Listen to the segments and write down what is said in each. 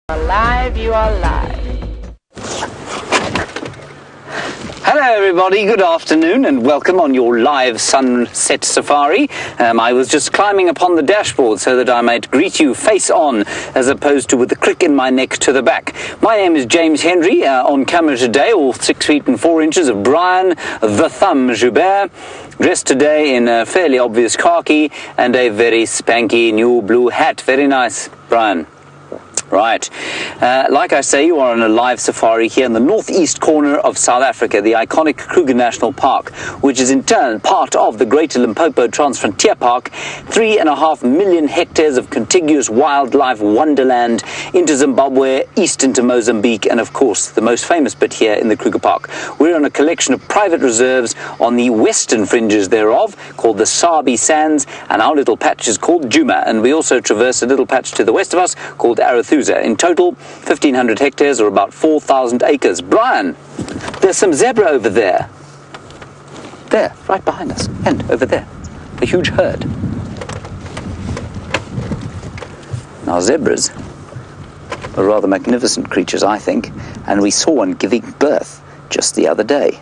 Alive, you are live. Hello everybody, good afternoon and welcome on your live sunset safari. I was just climbing upon the dashboard so that I might greet you face on as opposed to with the crick in my neck to the back. My name is James Henry, on camera today, all 6 feet and 4 inches of Brian the Thumb Joubert, dressed today in a fairly obvious khaki and a very spanky new blue hat. Very nice, Brian. Right. Like I say, you are on a live safari here in the northeast corner of South Africa, the iconic Kruger National Park, which is in turn part of the Greater Limpopo Transfrontier Park, 3.5 million hectares of contiguous wildlife wonderland into Zimbabwe, east into Mozambique, and of course the most famous bit here in the Kruger Park. We're on a collection of private reserves on the western fringes thereof, called the Sabi Sands, and our little patch is called Djuma, and we also traverse a little patch to the west of us called Arathusa. In total, 1,500 hectares or about 4,000 acres. Brian, there's some zebra over there. There, right behind us, and over there, a huge herd. Now, zebras are rather magnificent creatures, I think, and we saw one giving birth just the other day.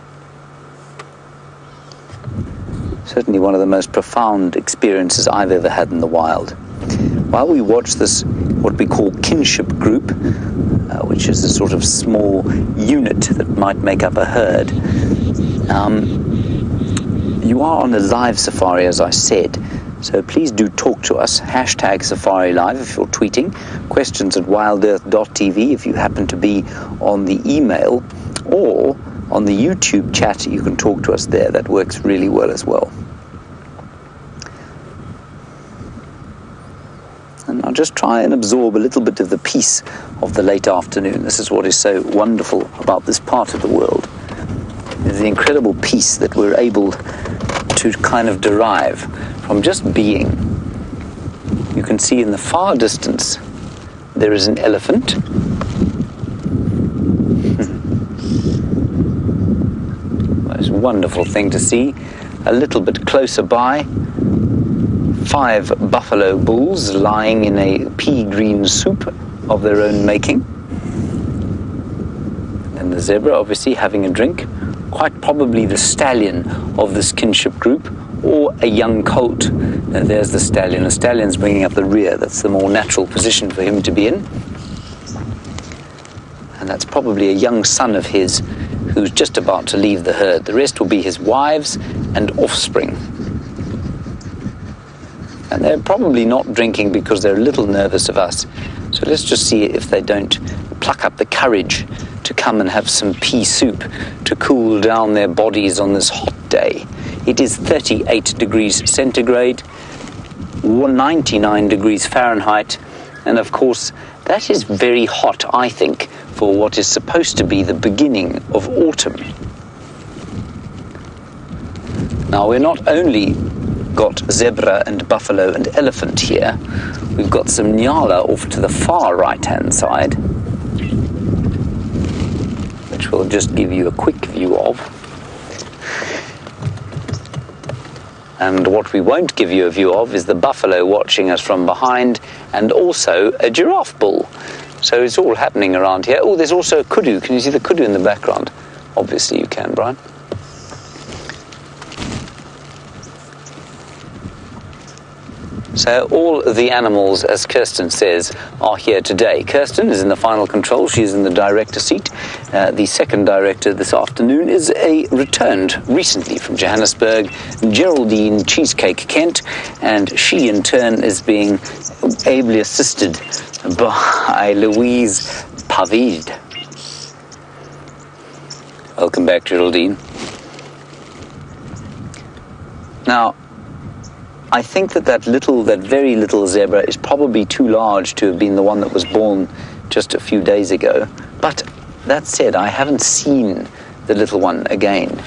Certainly one of the most profound experiences I've ever had in the wild. While we watch this, what we call kinship group, which is a sort of small unit that might make up a herd, you are on a live safari, as I said, so please do talk to us. Hashtag Safari Live if you're tweeting, questions at WildEarthTV if you happen to be on the email, or on the YouTube chat you can talk to us there. That works really well as well. And I'll just try and absorb a little bit of the peace of the late afternoon. This is what is so wonderful about this part of the world, is the incredible peace that we're able to kind of derive from just being. You can see in the far distance there is an elephant. Most wonderful thing to see. A little bit closer by, 5 buffalo bulls lying in a pea green soup of their own making. And the zebra obviously having a drink, quite probably the stallion of this kinship group, or a young colt. Now there's the stallion. The stallion's bringing up the rear. That's the more natural position for him to be in. And that's probably a young son of his who's just about to leave the herd. The rest will be his wives and offspring. And they're probably not drinking because they're a little nervous of us. So let's just see if they don't pluck up the courage to come and have some pea soup to cool down their bodies on this hot day. It is 38 degrees centigrade, 99 degrees Fahrenheit, and of course that is very hot, I think, for what is supposed to be the beginning of autumn. Now, we're not only got zebra and buffalo and elephant here, we've got some nyala off to the far right hand side, which we'll just give you a quick view of. And what we won't give you a view of is the buffalo watching us from behind, and also a giraffe bull. So it's all happening around here. Oh, there's also a kudu. Can you see the kudu in the background? Obviously you can, Brian. So all the animals, as Kirsten says, are here today. Kirsten is in the final control. She's in the director seat. The second director this afternoon is returned recently from Johannesburg, Geraldine Cheesecake Kent, and she in turn is being ably assisted by Louise Pavid. Welcome back, Geraldine. Now, I think that very little zebra is probably too large to have been the one that was born just a few days ago. But that said, I haven't seen the little one again.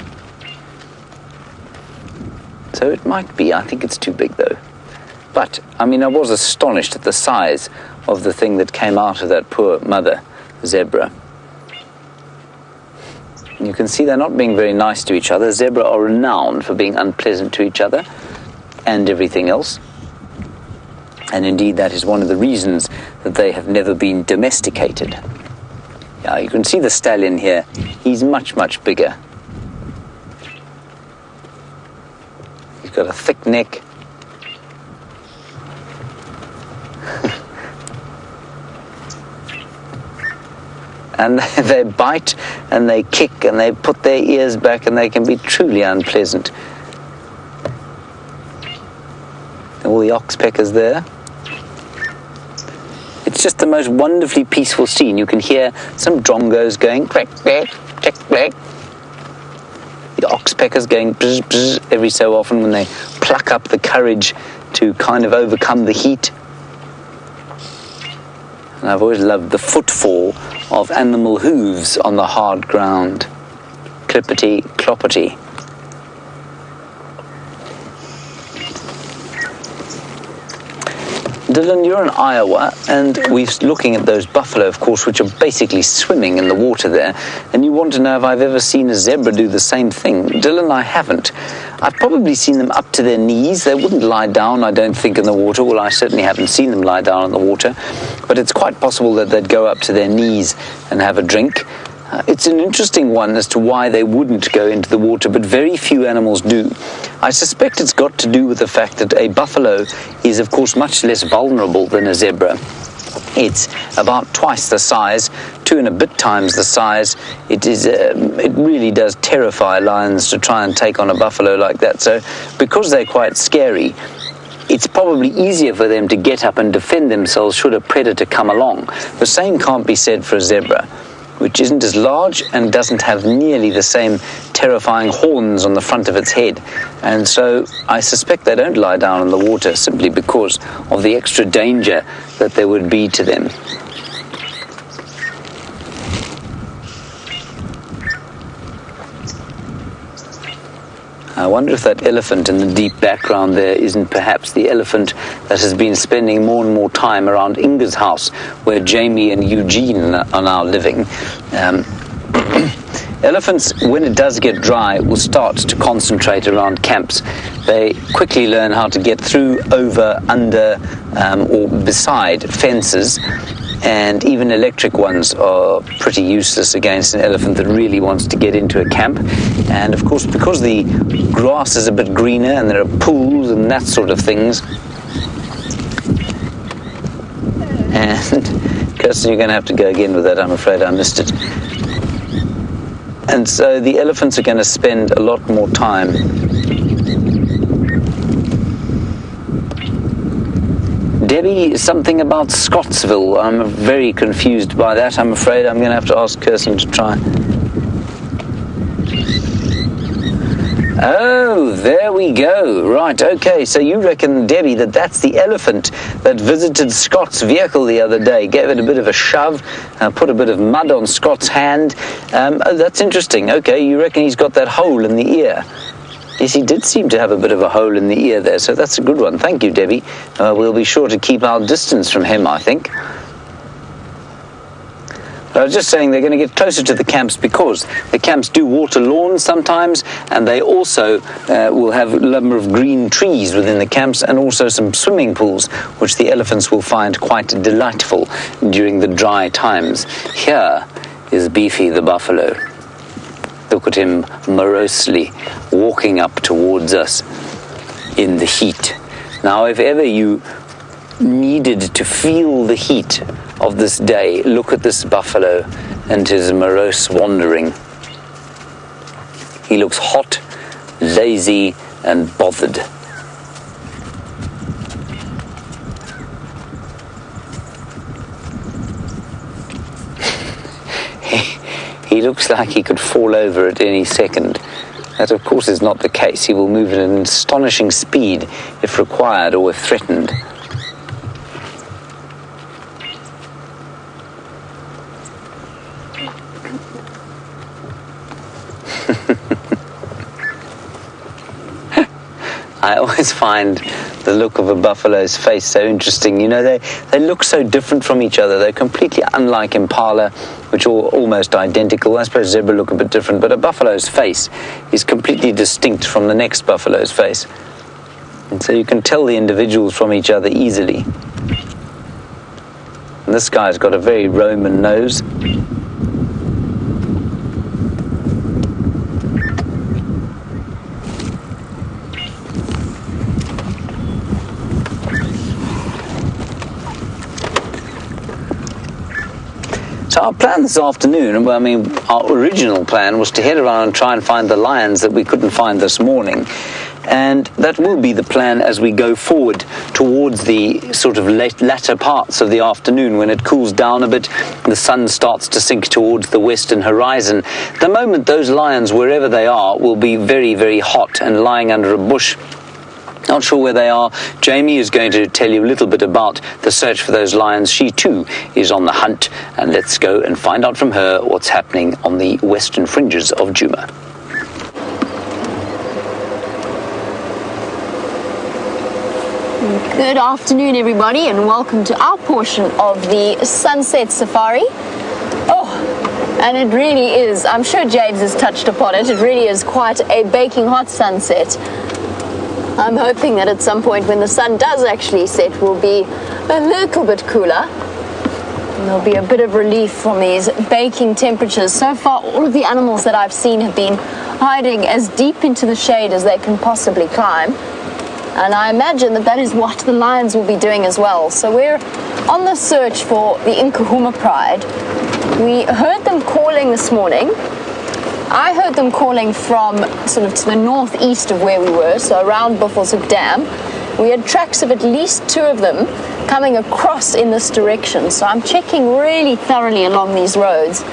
So it might be. I think it's too big though. But, I mean, I was astonished at the size of the thing that came out of that poor mother zebra. You can see they're not being very nice to each other. Zebra are renowned for being unpleasant to each other and everything else. And indeed, that is one of the reasons that they have never been domesticated. Yeah, you can see the stallion here. He's much, much bigger. He's got a thick neck. And they bite and they kick and they put their ears back and they can be truly unpleasant. All the oxpeckers there. It's just the most wonderfully peaceful scene. You can hear some drongos going quack, quack, quack, quack. The oxpeckers going bzz, bzz every so often when they pluck up the courage to kind of overcome the heat. And I've always loved the footfall of animal hooves on the hard ground. Clippity, cloppity. Dylan, you're in Iowa, and we're looking at those buffalo, of course, which are basically swimming in the water there, and you want to know if I've ever seen a zebra do the same thing. Dylan, I haven't. I've probably seen them up to their knees. They wouldn't lie down, I don't think, in the water. Well, I certainly haven't seen them lie down in the water, but it's quite possible that they'd go up to their knees and have a drink. It's an interesting one as to why they wouldn't go into the water, but very few animals do. I suspect it's got to do with the fact that a buffalo is, of course, much less vulnerable than a zebra. It's about twice the size, 2 and a bit times the size. It really does terrify lions to try and take on a buffalo like that. So because they're quite scary, it's probably easier for them to get up and defend themselves should a predator come along. The same can't be said for a zebra, which isn't as large and doesn't have nearly the same terrifying horns on the front of its head. And so I suspect they don't lie down in the water simply because of the extra danger that there would be to them. I wonder if that elephant in the deep background there isn't perhaps the elephant that has been spending more and more time around Inga's house, where Jamie and Eugene are now living. Elephants, when it does get dry, will start to concentrate around camps. They quickly learn how to get through, over, under, or beside fences. And even electric ones are pretty useless against an elephant that really wants to get into a camp. And of course, because the grass is a bit greener and there are pools and that sort of things. And Kirsten, you're going to have to go again with that. I'm afraid I missed it. And so the elephants are going to spend a lot more time Debbie, something about Scottsville. I'm very confused by that. I'm afraid I'm going to have to ask Kirsten to try. Oh, there we go. Right, okay. So you reckon, Debbie, that that's the elephant that visited Scott's vehicle the other day, gave it a bit of a shove, put a bit of mud on Scott's hand. Oh, that's interesting. Okay, you reckon he's got that hole in the ear? Yes, he did seem to have a bit of a hole in the ear there, so that's a good one. Thank you, Debbie. We'll be sure to keep our distance from him, I think. I was just saying they're going to get closer to the camps because the camps do water lawns sometimes, and they also will have a number of green trees within the camps and also some swimming pools, which the elephants will find quite delightful during the dry times. Here is Beefy the buffalo. Look at him morosely walking up towards us in the heat. Now, if ever you needed to feel the heat of this day, look at this buffalo and his morose wandering. He looks hot, lazy, and bothered. He looks like he could fall over at any second. That, of course, is not the case. He will move at an astonishing speed if required or if threatened. I always find the look of a buffalo's face so interesting. You know, they look so different from each other. They're completely unlike impala, which are almost identical. I suppose zebra look a bit different, but a buffalo's face is completely distinct from the next buffalo's face. And so you can tell the individuals from each other easily. And this guy's got a very Roman nose. So our plan this afternoon, I mean, our original plan was to head around and try and find the lions that we couldn't find this morning. And that will be the plan as we go forward towards the sort of latter parts of the afternoon when it cools down a bit, the sun starts to sink towards the western horizon. The moment those lions, wherever they are, will be very, very hot and lying under a bush. Not sure where they are. Jamie is going to tell you a little bit about the search for those lions. She too is on the hunt, and let's go and find out from her what's happening on the western fringes of Djuma. Good afternoon, everybody, and welcome to our portion of the sunset safari. Oh, and it really is, I'm sure James has touched upon it, it really is quite a baking hot sunset. I'm hoping that at some point when the sun does actually set, we'll be a little bit cooler. And there'll be a bit of relief from these baking temperatures. So far, all of the animals that I've seen have been hiding as deep into the shade as they can possibly climb. And I imagine that that is what the lions will be doing as well. So we're on the search for the Nkahuma pride. We heard them calling this morning. I heard them calling from sort of to the northeast of where we were, so around Buffelshoek Dam. We had tracks of at least 2 of them coming across in this direction. So I'm checking really thoroughly along these roads,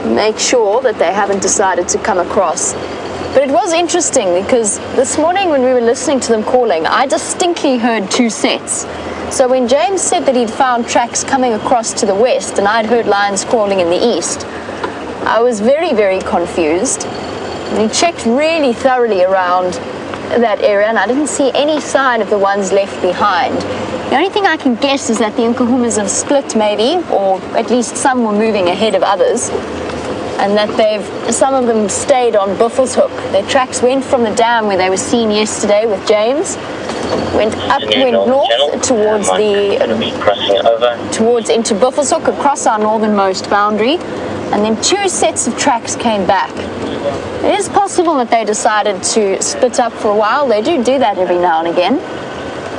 make sure that they haven't decided to come across. But it was interesting because this morning when we were listening to them calling, I distinctly heard 2 sets. So when James said that he'd found tracks coming across to the west and I'd heard lions calling in the east, I was very, very confused. And we checked really thoroughly around that area and I didn't see any sign of the ones left behind. The only thing I can guess is that the Nkahumas have split maybe, or at least some were moving ahead of others, and that some of them stayed on Buffelshoek. Their tracks went from the dam where they were seen yesterday with James, went north towards towards into Buffelshoek across our northernmost boundary, and then 2 sets of tracks came back. It is possible that they decided to split up for a while. They do that every now and again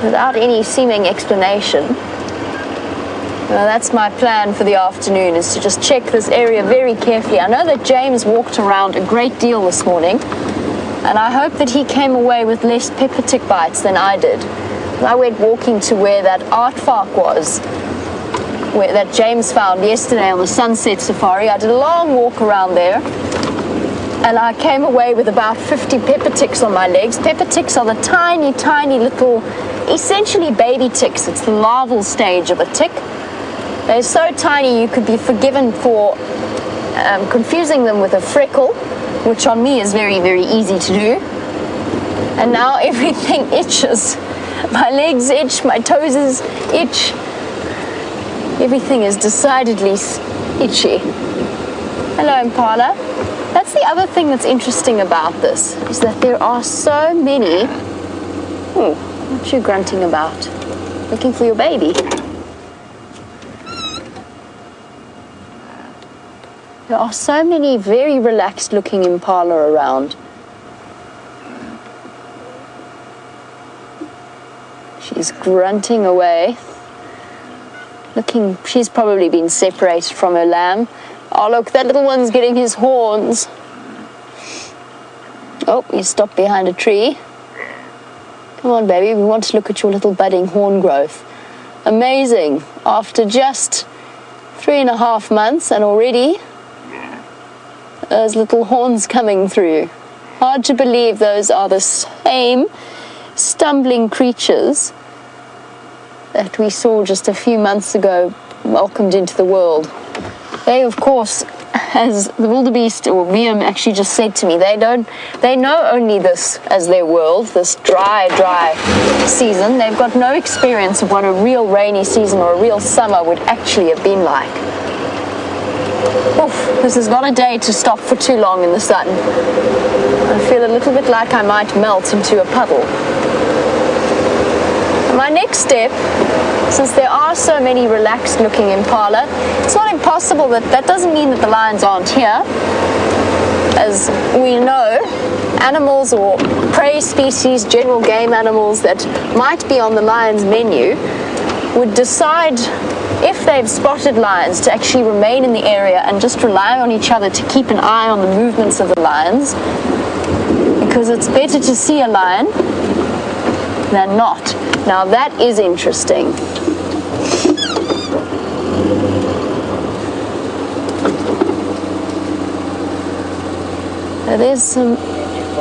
without any seeming explanation. Well, that's my plan for the afternoon, is to just check this area very carefully. I know that James walked around a great deal this morning, and I hope that he came away with less pepper tick bites than I did. I went walking to where that aardvark was, that James found yesterday on the sunset safari. I did a long walk around there, and I came away with about 50 pepper ticks on my legs. Pepper ticks are the tiny, tiny little, essentially baby ticks. It's the larval stage of a tick. They're so tiny you could be forgiven for confusing them with a freckle, which on me is very, very easy to do. And now everything itches. My legs itch, my toes itch. Everything is decidedly itchy. Hello, Impala. That's the other thing that's interesting about this, is that there are so many... what are you grunting about? Looking for your baby. There are so many very relaxed looking impala around. She's grunting away. She's probably been separated from her lamb. Oh look, that little one's getting his horns. Oh, he stopped behind a tree. Come on, baby, we want to look at your little budding horn growth. Amazing. After just 3.5 months and already those little horns coming through. Hard to believe those are the same stumbling creatures that we saw just a few months ago welcomed into the world. They, of course, as the wildebeest or Liam actually just said to me, they know only this as their world, this dry season. They've got no experience of what a real rainy season or a real summer would actually have been like. Oof, this is not a day to stop for too long in the sun. I feel a little bit like I might melt into a puddle. My next step since there are so many relaxed looking impala, it's not impossible that doesn't mean that the lions aren't here. As we know, animals or prey species, general game animals that might be on the lion's menu would decide, if they've spotted lions, to actually remain in the area and just rely on each other to keep an eye on the movements of the lions, because it's better to see a lion than not. Now that is interesting. There's some,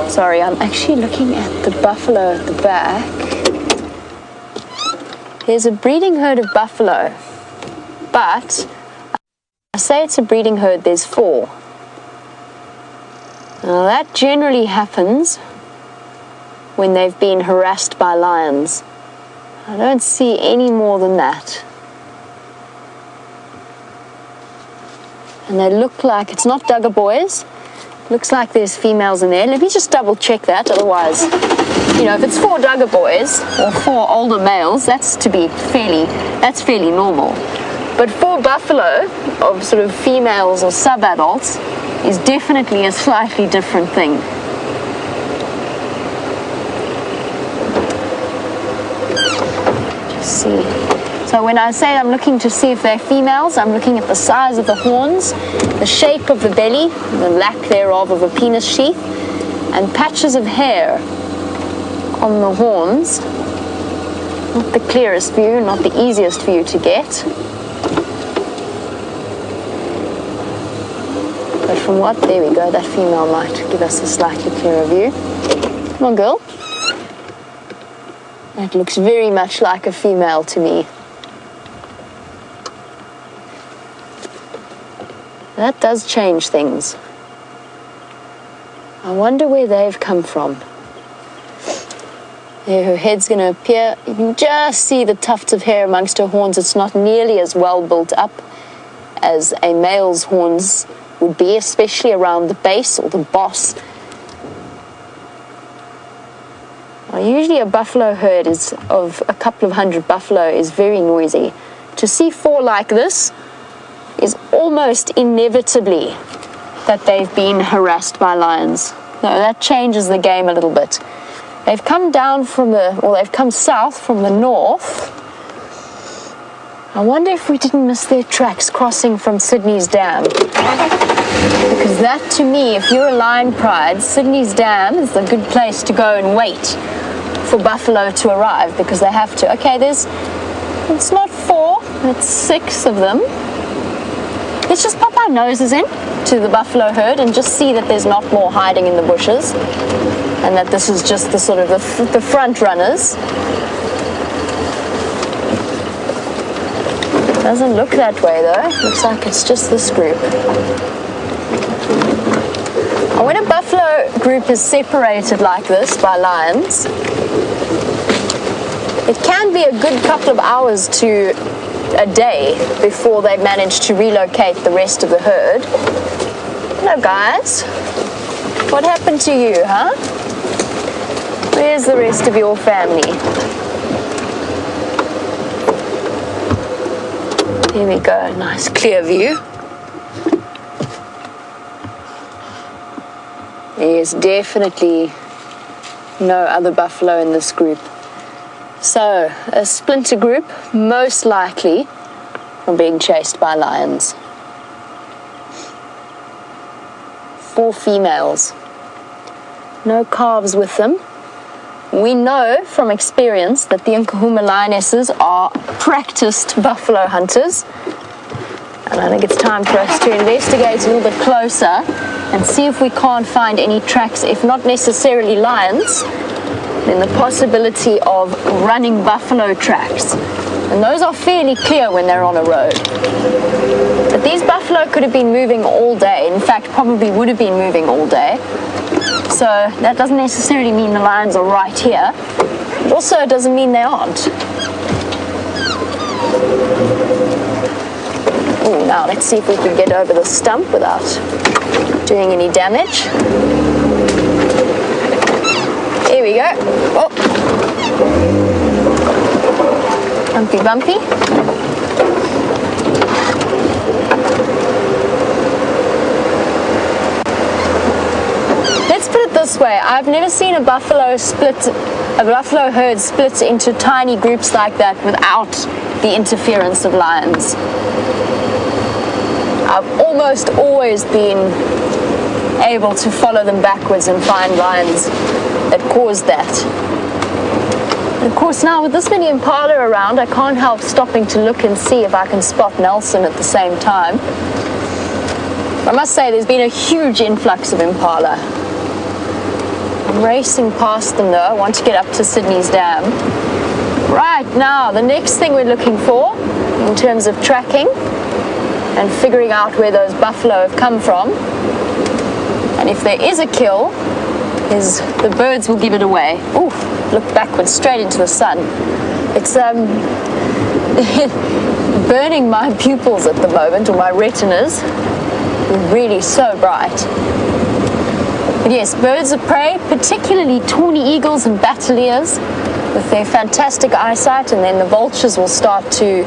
sorry, I'm actually looking at the buffalo at the back. There's a breeding herd of buffalo, but I say it's a breeding herd, there's 4. Now that generally happens when they've been harassed by lions. I don't see any more than that. And they look like, it's not Duggar boys. Looks like there's females in there. Let me just double check that, otherwise, you know, if it's 4 Duggar boys or 4 older males, that's fairly normal. But 4 buffalo of sort of females or sub-adults is definitely a slightly different thing. Just see. So when I say I'm looking to see if they're females, I'm looking at the size of the horns, the shape of the belly, the lack thereof of a penis sheath, and patches of hair on the horns. Not the clearest view, not the easiest view to get. But from what, there we go, that female might give us a slightly clearer view. Come on, girl. That looks very much like a female to me. That does change things. I wonder where they've come from. There, her head's going to appear. You can just see the tufts of hair amongst her horns. It's not nearly as well built up as a male's horns would be, especially around the base or the boss. Now, usually a buffalo herd is of a couple of hundred buffalo is very noisy. To see 4 like this is almost inevitably that they've been harassed by lions. So that changes the game a little bit. They've come down from they've come south from the north. I wonder if we didn't miss their tracks crossing from Sydney's Dam. Because that, to me, if you're a lion pride, Sydney's Dam is a good place to go and wait for buffalo to arrive, because they have to. Okay, it's not 4, it's 6 of them. Let's just pop our noses in to the buffalo herd and just see that there's not more hiding in the bushes, and that this is just the sort of the front runners. Doesn't look that way though. Looks like it's just this group. And when a buffalo group is separated like this by lions, it can be a good couple of hours to a day before they manage to relocate the rest of the herd. Hello guys, what happened to you, huh? Where's the rest of your family? Here we go, nice clear view. There's definitely no other buffalo in this group. So, a splinter group, most likely from being chased by lions. 4 females. No calves with them. We know from experience that the Nkahuma lionesses are practiced buffalo hunters. And I think it's time for us to investigate a little bit closer and see if we can't find any tracks, if not necessarily lions, then the possibility of running buffalo tracks. And those are fairly clear when they're on a road. But these buffalo could have been moving all day. In fact, probably would have been moving all day. So that doesn't necessarily mean the lions are right here. It also doesn't mean they aren't. Oh, now let's see if we can get over the stump without doing any damage. Here we go. Oh. Bumpy, bumpy. Let's put it this way. I've never seen a buffalo herd split into tiny groups like that without the interference of lions. I've almost always been able to follow them backwards and find lions that caused that. And of course now with this many impala around, I can't help stopping to look and see if I can spot Nelson at the same time. I must say there's been a huge influx of impala. I'm racing past them though. I want to get up to Sydney's Dam. Right now, the next thing we're looking for in terms of tracking and figuring out where those buffalo have come from, and if there is a kill, is the birds will give it away. Ooh, look backwards, straight into the sun. It's burning my pupils at the moment, or my retinas. Really so bright. But yes, birds of prey, particularly tawny eagles and battaliers, with their fantastic eyesight, and then the vultures will start to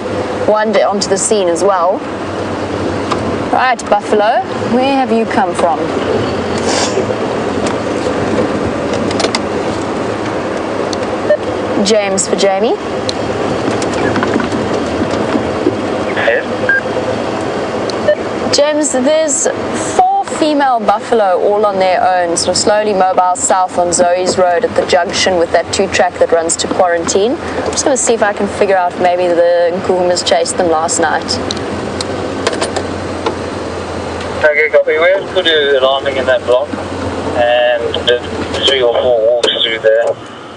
wander onto the scene as well. Right, buffalo, where have you come from? James for Jamie. James, there's 4 female buffalo all on their own, sort of slowly mobile south on Zoe's Road at the junction with that 2-track that runs to Quarantine. I'm just going to see if I can figure out if maybe the Nkuhumas chased them last night. Okay, copy. We had kudu alarming in that block and did 3 or 4 walks through there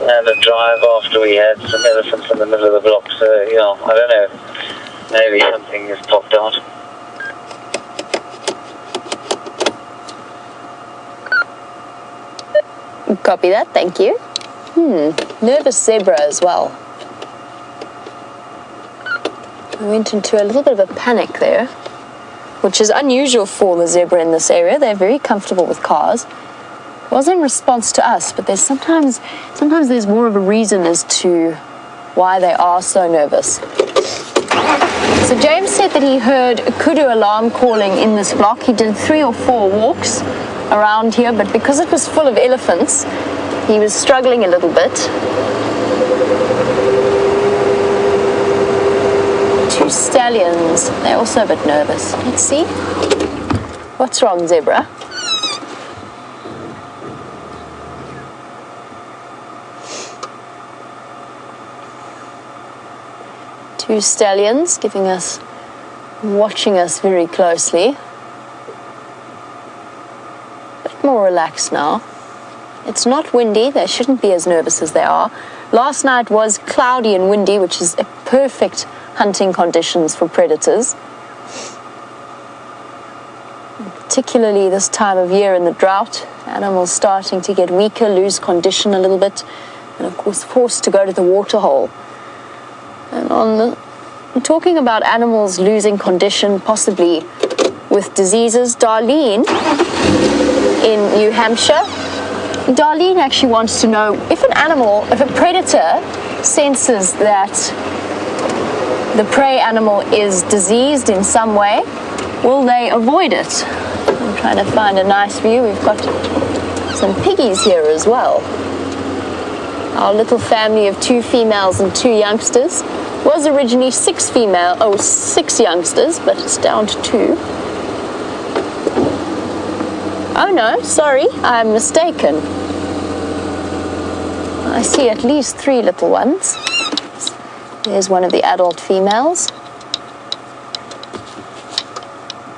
and a drive after we had some elephants in the middle of the block. So, you know, I don't know, maybe something has popped out. Copy that, thank you. Nervous zebra as well. I went into a little bit of a panic there, which is unusual for the zebra in this area. They're very comfortable with cars. It was in response to us, but there's sometimes there's more of a reason as to why they are so nervous. So James said that he heard a kudu alarm calling in this block. He did 3 or 4 walks around here, but because it was full of elephants, he was struggling a little bit. 2 stallions, they're also a bit nervous. Let's see. What's wrong, zebra? Two stallions watching us very closely. More relaxed now. It's not windy. They shouldn't be as nervous as they are. Last night was cloudy and windy, which is a perfect hunting conditions for predators. Particularly this time of year in the drought, animals starting to get weaker, lose condition a little bit, and of course forced to go to the water hole. And talking about animals losing condition, possibly with diseases, Darlene in New Hampshire. Darlene actually wants to know if a predator senses that the prey animal is diseased in some way, will they avoid it? I'm trying to find a nice view. We've got some piggies here as well. Our little family of 2 females and 2 youngsters was originally 6 youngsters, but it's down to 2. Oh no, sorry, I'm mistaken. I see at least 3 little ones. There's one of the adult females.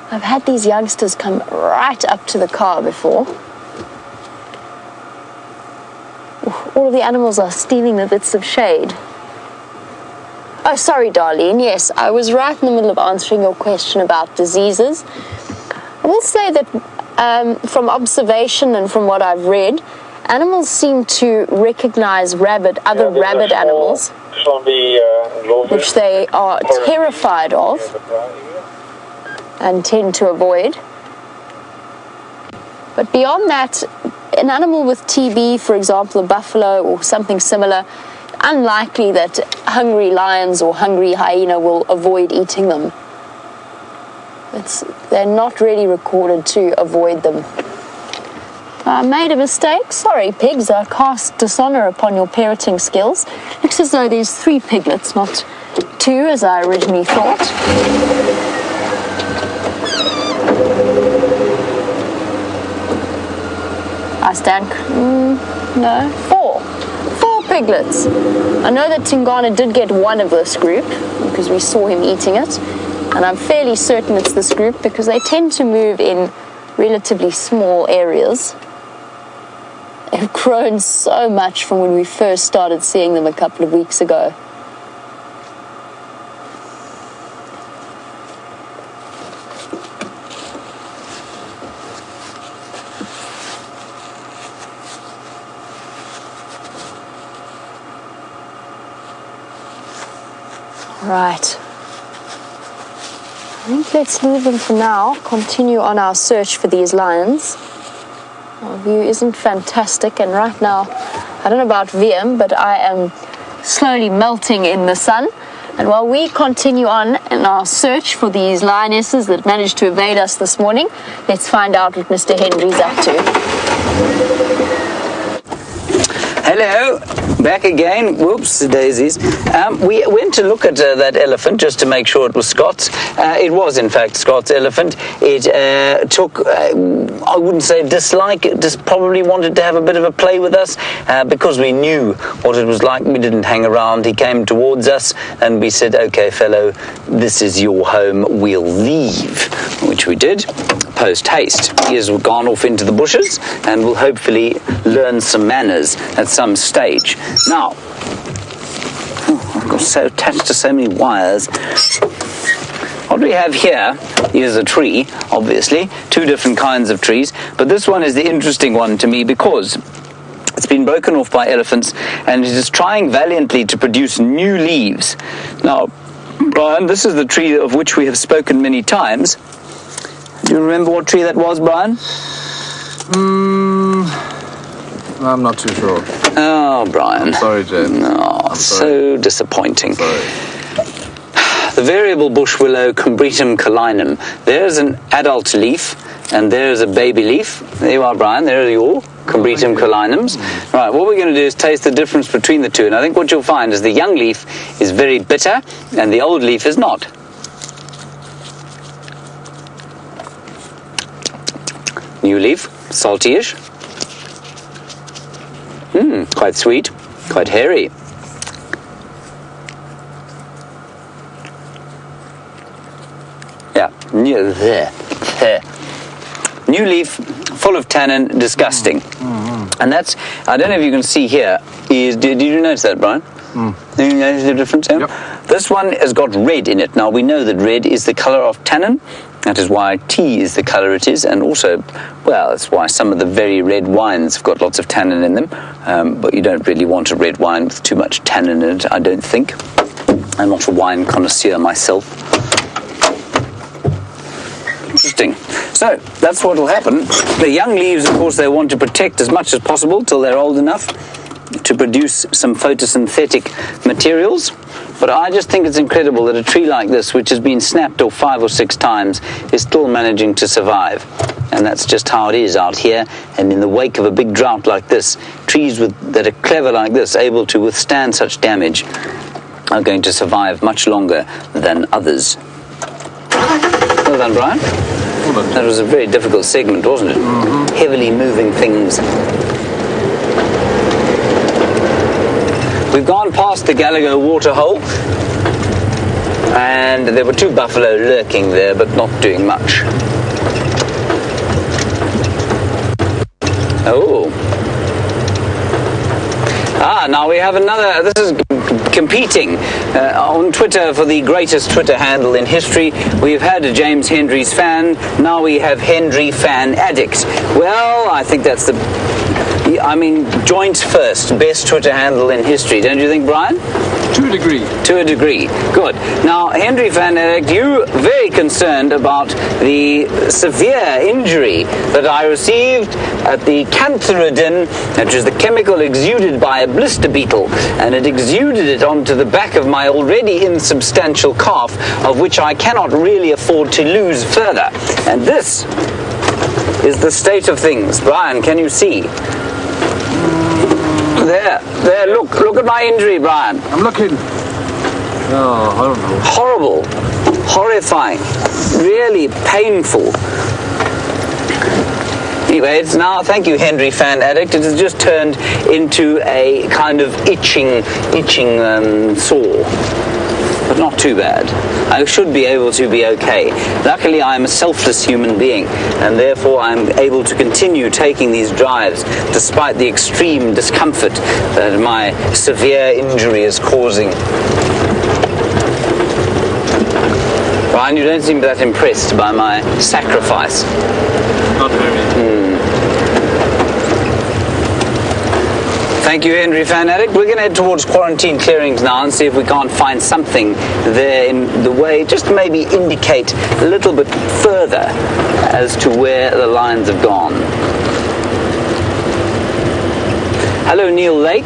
I've had these youngsters come right up to the car before. All of the animals are stealing the bits of shade. Oh, sorry, Darlene. Yes, I was right in the middle of answering your question about diseases. I will say that from observation and from what I've read, animals seem to recognize other rabid animals, which they are terrified of and tend to avoid. But beyond that, an animal with TB, for example, a buffalo or something similar, unlikely that hungry lions or hungry hyena will avoid eating them. They're not really recorded to avoid them. I made a mistake. Sorry, pigs. I cast dishonor upon your parenting skills. Looks as though there's 3 piglets, not 2, as I originally thought. I stand... no, 4. 4 piglets. I know that Tingana did get one of this group, because we saw him eating it. And I'm fairly certain it's this group, because they tend to move in relatively small areas. They've grown so much from when we first started seeing them a couple of weeks ago. Right. I think let's leave them for now. Continue on our search for these lions. Our view isn't fantastic, and right now, I don't know about VM, but I am slowly melting in the sun. And while we continue on in our search for these lionesses that managed to evade us this morning, let's find out what Mr. Henry's up to. Hello, back again. Whoops, daisies. We went to look at that elephant just to make sure it was Scott's. It was, in fact, Scott's elephant. It took, I wouldn't say dislike, just probably wanted to have a bit of a play with us because we knew what it was like. We didn't hang around. He came towards us and we said, okay, fellow, this is your home. We'll leave, which we did. Post haste. He has gone off into the bushes and will hopefully learn some manners at some stage. Now, I've got so attached to so many wires. What we have here is a tree, obviously, 2 different kinds of trees, but this one is the interesting one to me because it's been broken off by elephants and it is trying valiantly to produce new leaves. Now, Brian, this is the tree of which we have spoken many times. Do you remember what tree that was, Brian? I'm not too sure. Oh, Brian. I'm sorry, James. No, so disappointing. Sorry. The variable bush willow, Combretum calinum. There's an adult leaf, and there's a baby leaf. There you are, Brian. There are your Combretum calinums. Right, what we're going to do is taste the difference between the two. And I think what you'll find is the young leaf is very bitter, and the old leaf is not. New leaf, salty-ish. Quite sweet, quite hairy. Yeah, there. New leaf, full of tannin, disgusting. And that's, I don't know if you can see here, did you notice that, Brian? Did you notice the difference here? Yep. This one has got red in it. Now, we know that red is the color of tannin. That is why tea is the color it is, and also, well, that's why some of the very red wines have got lots of tannin in them, but you don't really want a red wine with too much tannin in it, I don't think. I'm not a wine connoisseur myself. Interesting. So, that's what will happen. The young leaves, of course, they want to protect as much as possible till they're old enough to produce some photosynthetic materials. But I just think it's incredible that a tree like this, which has been snapped off 5 or 6 times, is still managing to survive. And that's just how it is out here. And in the wake of a big drought like this, trees that are clever like this, able to withstand such damage, are going to survive much longer than others. Well done, Brian. That was a very difficult segment, wasn't it? Heavily moving things. We've gone past the Gallagher waterhole, and there were 2 buffalo lurking there, but not doing much. Oh. Now we have another, this is competing on Twitter for the greatest Twitter handle in history. We've had a James Hendry's fan, now we have Hendry fan addict. Well, I think that's the I mean, joints first, best Twitter handle in history, don't you think, Brian? To a degree. To a degree. Good. Now, Henry van Eyck, you're very concerned about the severe injury that I received at the cantheridin, which is the chemical exuded by a blister beetle, and it exuded it onto the back of my already insubstantial calf, of which I cannot really afford to lose further. And this is the state of things. Brian, can you see? There, look at my injury, Brian. I'm looking. Oh, horrible. Horrible, horrifying, really painful. Anyway, it's now, thank you, Henry Fan Addict, it has just turned into a kind of itching sore. But not too bad. I should be able to be okay. Luckily, I'm a selfless human being, and therefore I'm able to continue taking these drives despite the extreme discomfort that my severe injury is causing. Ryan, you don't seem that impressed by my sacrifice. Not very. Thank you, Henry Fan Addict. We're going to head towards quarantine clearings now and see if we can't find something there in the way, just to maybe indicate a little bit further as to where the lines have gone. Hello, Neil Lake.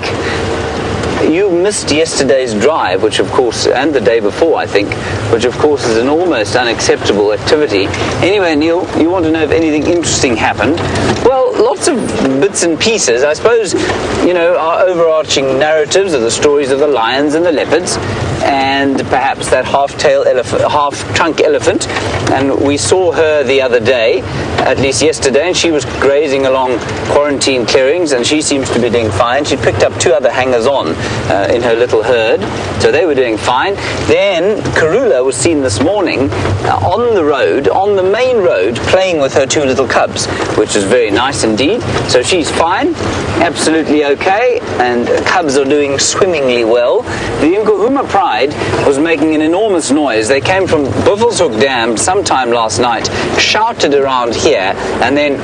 You missed yesterday's drive, which of course, and the day before, I think, which of course is an almost unacceptable activity. Anyway, Neil, you want to know if anything interesting happened? Well, lots of bits and pieces. I suppose, you know, our overarching narratives are the stories of the lions and the leopards, and perhaps that half-trunk elephant. And we saw her the other day, at least yesterday, and she was grazing along quarantine clearings, and she seems to be doing fine. She picked up 2 other hangers-on in her little herd, so they were doing fine. Then Karula was seen this morning on the road, on the main road, playing with her 2 little cubs, which is very nice indeed. So she's fine, absolutely okay, and cubs are doing swimmingly well. The Nkuhuma Pride was making an enormous noise. They came from Buffelshoek Dam sometime last night, shouted around here, and then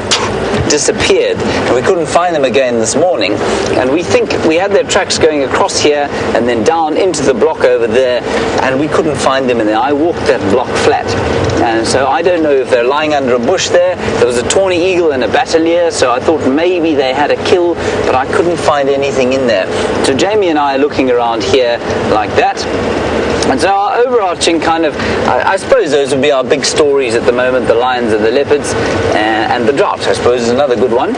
disappeared. And we couldn't find them again this morning. And we think we had their tracks going across here and then down into the block over there, and we couldn't find them in there. I walked that block flat. And so I don't know if they're lying under a bush there. There was a tawny eagle and a batalier, so I thought maybe they had a kill, but I couldn't find anything in there. So Jamie and I are looking around here like that. And so our overarching kind of, I suppose those would be our big stories at the moment, the lions and the leopards, and the drought, I suppose, is another good one.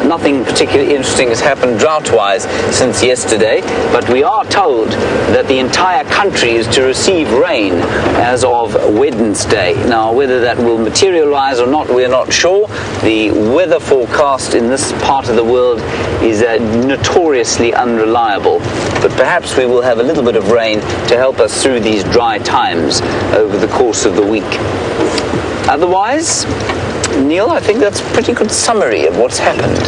Nothing particularly interesting has happened drought-wise since yesterday, but we are told that the entire country is to receive rain as of Wednesday. Now, whether that will materialize or not, we're not sure. The weather forecast in this part of the world is notoriously unreliable, but perhaps we will have a little bit of rain to help us through these dry times over the course of the week. Otherwise, Neil, I think that's a pretty good summary of what's happened.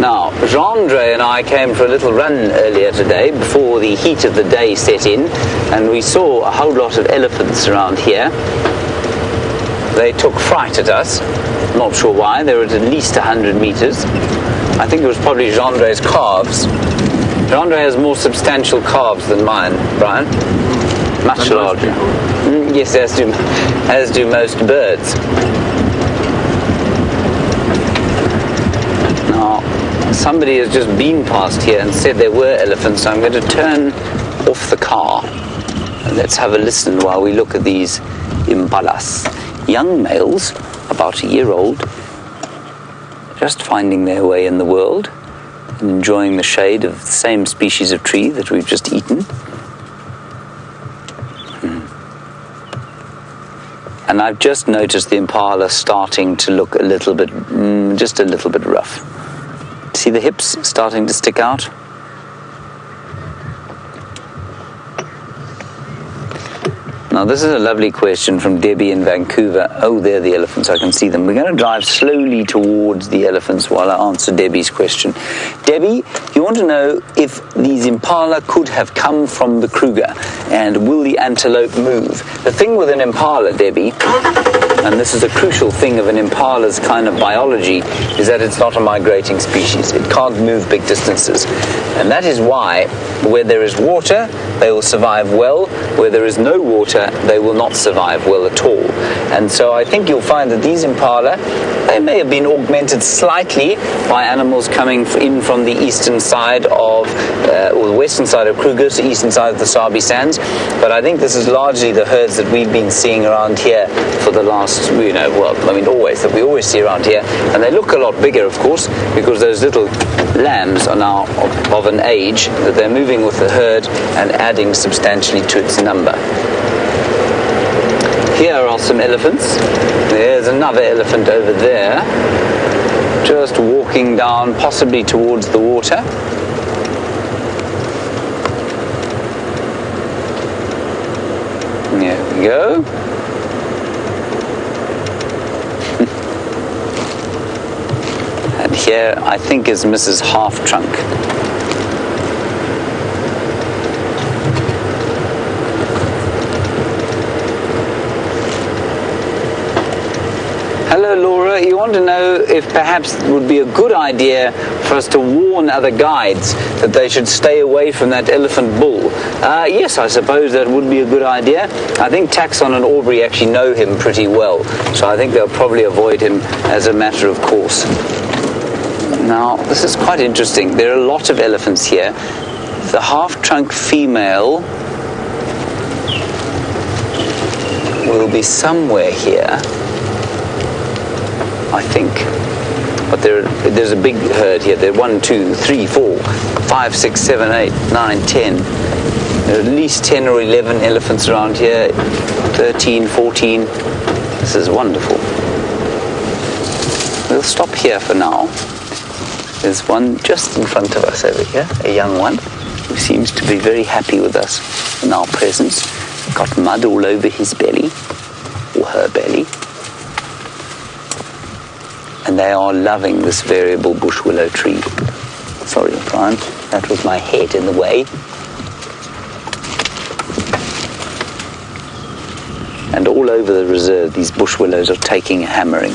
Now, Jean-Andre and I came for a little run earlier today before the heat of the day set in, and we saw a whole lot of elephants around here. They took fright at us. Not sure why. They were at least 100 meters. I think it was probably Jean-Andre's calves. Jean-Andre has more substantial calves than mine, Brian. Much larger. Yes, as do most birds. Now, somebody has just been past here and said there were elephants, so I'm going to turn off the car and let's have a listen while we look at these impalas. Young males, about a year old, just finding their way in the world and enjoying the shade of the same species of tree that we've just eaten. And I've just noticed the impala starting to look a little bit, just a little bit rough. See the hips starting to stick out? Now this is a lovely question from Debbie in Vancouver. Oh, there are the elephants, I can see them. We're going to drive slowly towards the elephants while I answer Debbie's question. Debbie, you want to know if these impala could have come from the Kruger, and will the antelope move? The thing with an impala, Debbie, and this is a crucial thing of an impala's kind of biology, is that it's not a migrating species. It can't move big distances. And that is why, where there is water, they will survive well. Where there is no water, they will not survive well at all. And so I think you'll find that these impala, they may have been augmented slightly by animals coming in from the eastern side of, or the western side of Kruger, the eastern side of the Sabi Sands. But I think this is largely the herds that we've been seeing around here for the last, always, that we always see around here. And they look a lot bigger, of course, because those little lambs are now of an age that they're moving with the herd and adding substantially to its number. Here are some elephants. There's another elephant over there, just walking down, possibly towards the water. There we go. And here, I think, is Mrs. Half Trunk. Hello, Laura. You want to know if perhaps it would be a good idea for us to warn other guides that they should stay away from that elephant bull. Yes, I suppose that would be a good idea. I think Taxon and Aubrey actually know him pretty well, so I think they'll probably avoid him as a matter of course. Now, this is quite interesting. There are a lot of elephants here. The half-trunk female will be somewhere here, I think. But there's a big herd here. There are 1, 2, 3, 4, 5, 6, 7, 8, 9, 10. There are at least 10 or 11 elephants around here. 13, 14. This is wonderful. We'll stop here for now. There's one just in front of us over here, a young one, who seems to be very happy with us in our presence. Got mud all over his belly, or her belly. And they are loving this variable bush willow tree. Sorry, Brian, that was my head in the way. And all over the reserve, these bush willows are taking a hammering.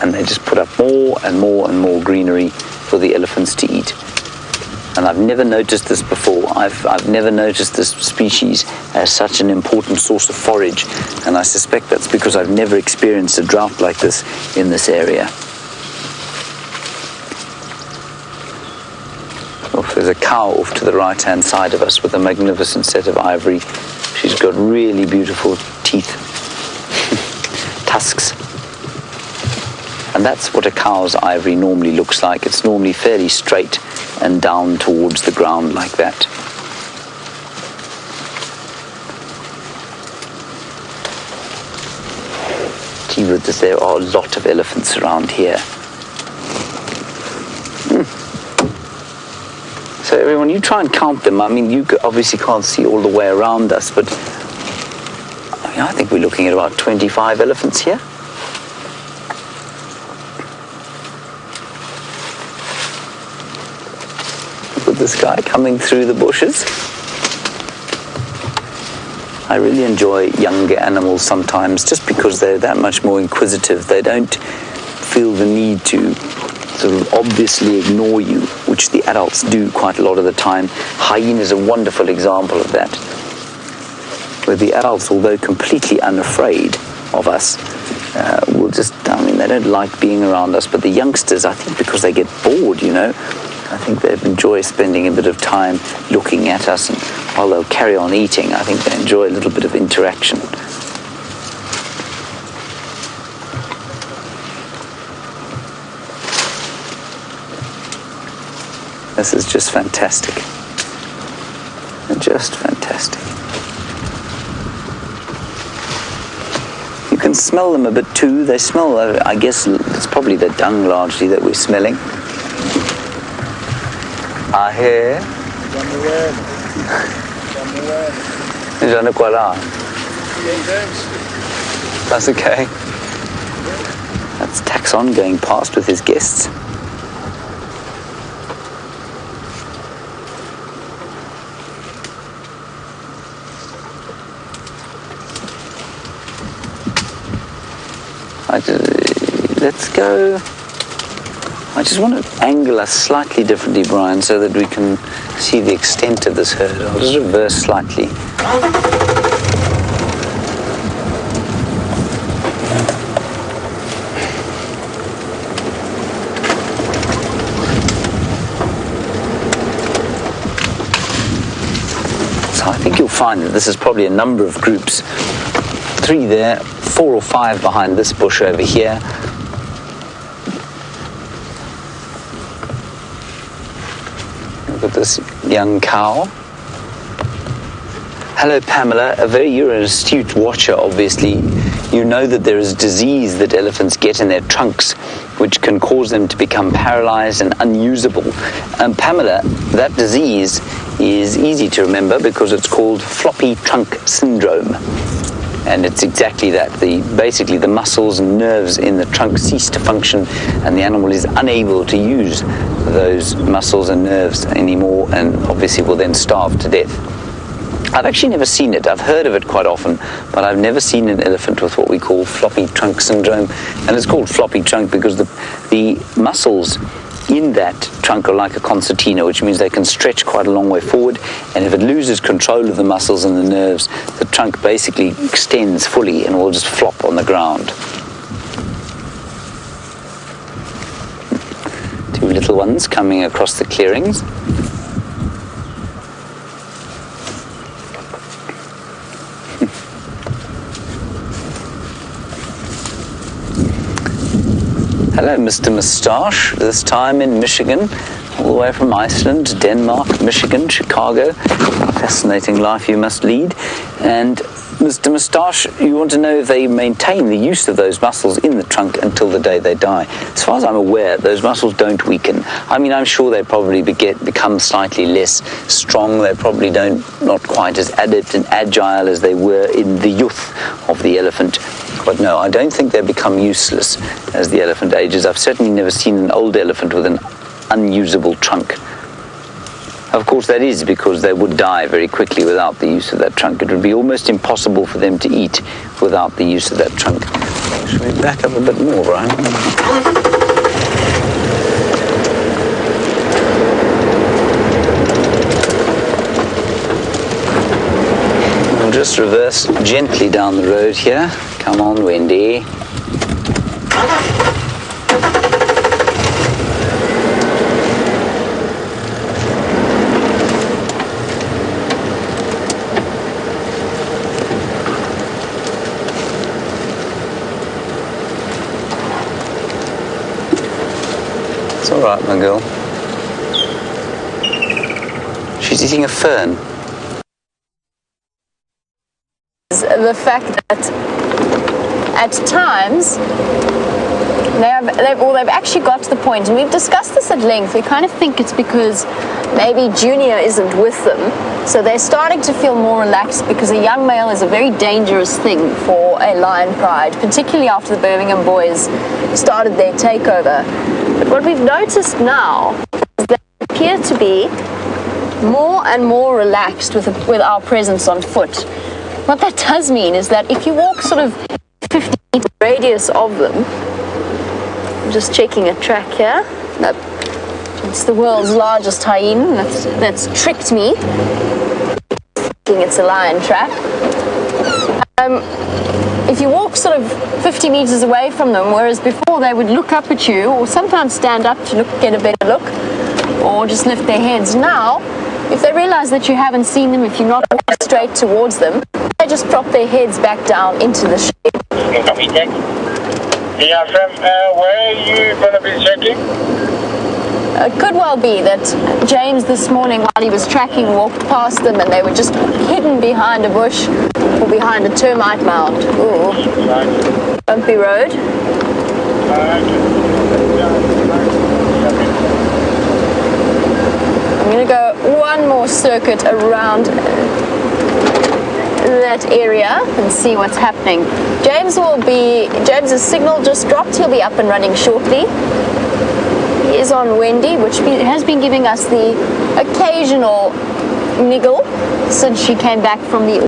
And they just put up more and more and more greenery for the elephants to eat. And I've never noticed this before. I've never noticed this species as such an important source of forage, and I suspect that's because I've never experienced a drought like this in this area. Oh, there's a cow off to the right-hand side of us with a magnificent set of ivory. She's got really beautiful teeth, tusks. And that's what a cow's ivory normally looks like. It's normally fairly straight and down towards the ground like that. Gee, there are a lot of elephants around here. So everyone, you try and count them. I mean, you obviously can't see all the way around us, but I think we're looking at about 25 elephants here. This guy coming through the bushes. I really enjoy younger animals sometimes just because they're that much more inquisitive. They don't feel the need to sort of obviously ignore you, which the adults do quite a lot of the time. Hyena is a wonderful example of that, where the adults, although completely unafraid of us, will just, they don't like being around us, but the youngsters, I think because they get bored, I think they enjoy spending a bit of time looking at us, and while they'll carry on eating, I think they enjoy a little bit of interaction. This is just fantastic. Just fantastic. You can smell them a bit too. They smell, I guess it's probably the dung largely that we're smelling. Here. That's okay. That's Taxon going past with his guests. let's go. I just want to angle us slightly differently, Brian, so that we can see the extent of this herd. I'll just reverse slightly. So I think you'll find that this is probably a number of groups. 3 there, 4 or 5 behind this bush over here. Look at this young cow. Hello, Pamela. You're an astute watcher, obviously. You know that there is disease that elephants get in their trunks, which can cause them to become paralyzed and unusable. Pamela, that disease is easy to remember because it's called floppy trunk syndrome. And it's exactly that. Basically, the muscles and nerves in the trunk cease to function, and the animal is unable to use those muscles and nerves anymore, and obviously will then starve to death. I've actually never seen it. I've heard of it quite often, but I've never seen an elephant with what we call floppy trunk syndrome. And it's called floppy trunk because the muscles in that trunk are like a concertina, which means they can stretch quite a long way forward, and if it loses control of the muscles and the nerves, the trunk basically extends fully and will just flop on the ground. 2 little ones coming across the clearings. Hello, Mr. Moustache, this time in Michigan, all the way from Iceland, Denmark, Michigan, Chicago. Fascinating life you must lead. And Mr. Moustache, you want to know if they maintain the use of those muscles in the trunk until the day they die. As far as I'm aware, those muscles don't weaken. I mean, I'm sure they probably become slightly less strong. They probably not quite as adept and agile as they were in the youth of the elephant. But no, I don't think they become useless as the elephant ages. I've certainly never seen an old elephant with an unusable trunk. Of course, that is because they would die very quickly without the use of that trunk. It would be almost impossible for them to eat without the use of that trunk. Should we back up a bit more, Brian? We'll just reverse gently down the road here. Come on, Wendy. It's all right, my girl. She's eating a fern. The fact that at times they've actually got to the point, and we've discussed this at length, we kind of think it's because maybe Junior isn't with them, so they're starting to feel more relaxed because a young male is a very dangerous thing for a lion pride, particularly after the Birmingham boys started their takeover. But what we've noticed now is that they appear to be more and more relaxed with our presence on foot. What that does mean is that if you walk sort of 50-meter radius of them, I'm just checking a track here. Nope. It's the world's largest hyena. That's tricked me. Thinking it's a lion trap. If you walk sort of 50 meters away from them, whereas before they would look up at you, or sometimes stand up to get a better look, or just lift their heads. Now, if they realize that you haven't seen them, if you're not walking straight towards them, they just drop their heads back down into the shade. Yeah, from where are you going to be checking? It could well be that James this morning, while he was tracking, walked past them and they were just hidden behind a bush or behind a termite mound. Ooh. Bumpy road. I'm going to go one more circuit around that area and see what's happening. James's signal just dropped. He'll be up and running shortly. He is on Wendy, which has been giving us the occasional niggle since she came back from the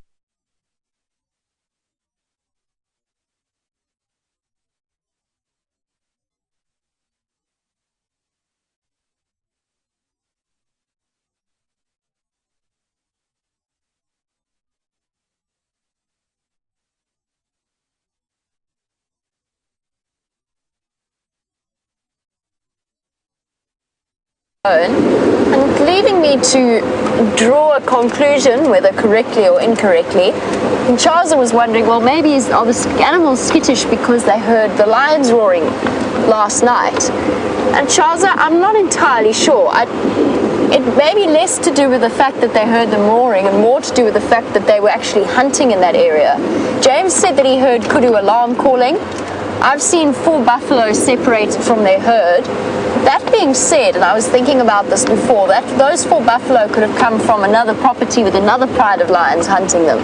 And it's leading me to draw a conclusion, whether correctly or incorrectly. And Charles was wondering, well, maybe are the animals skittish because they heard the lions roaring last night? And Charles, I'm not entirely sure. It may be less to do with the fact that they heard them roaring and more to do with the fact that they were actually hunting in that area. James said that he heard kudu alarm calling. I've seen 4 buffalo separated from their herd. That being said, and I was thinking about this before, that those 4 buffalo could have come from another property with another pride of lions hunting them.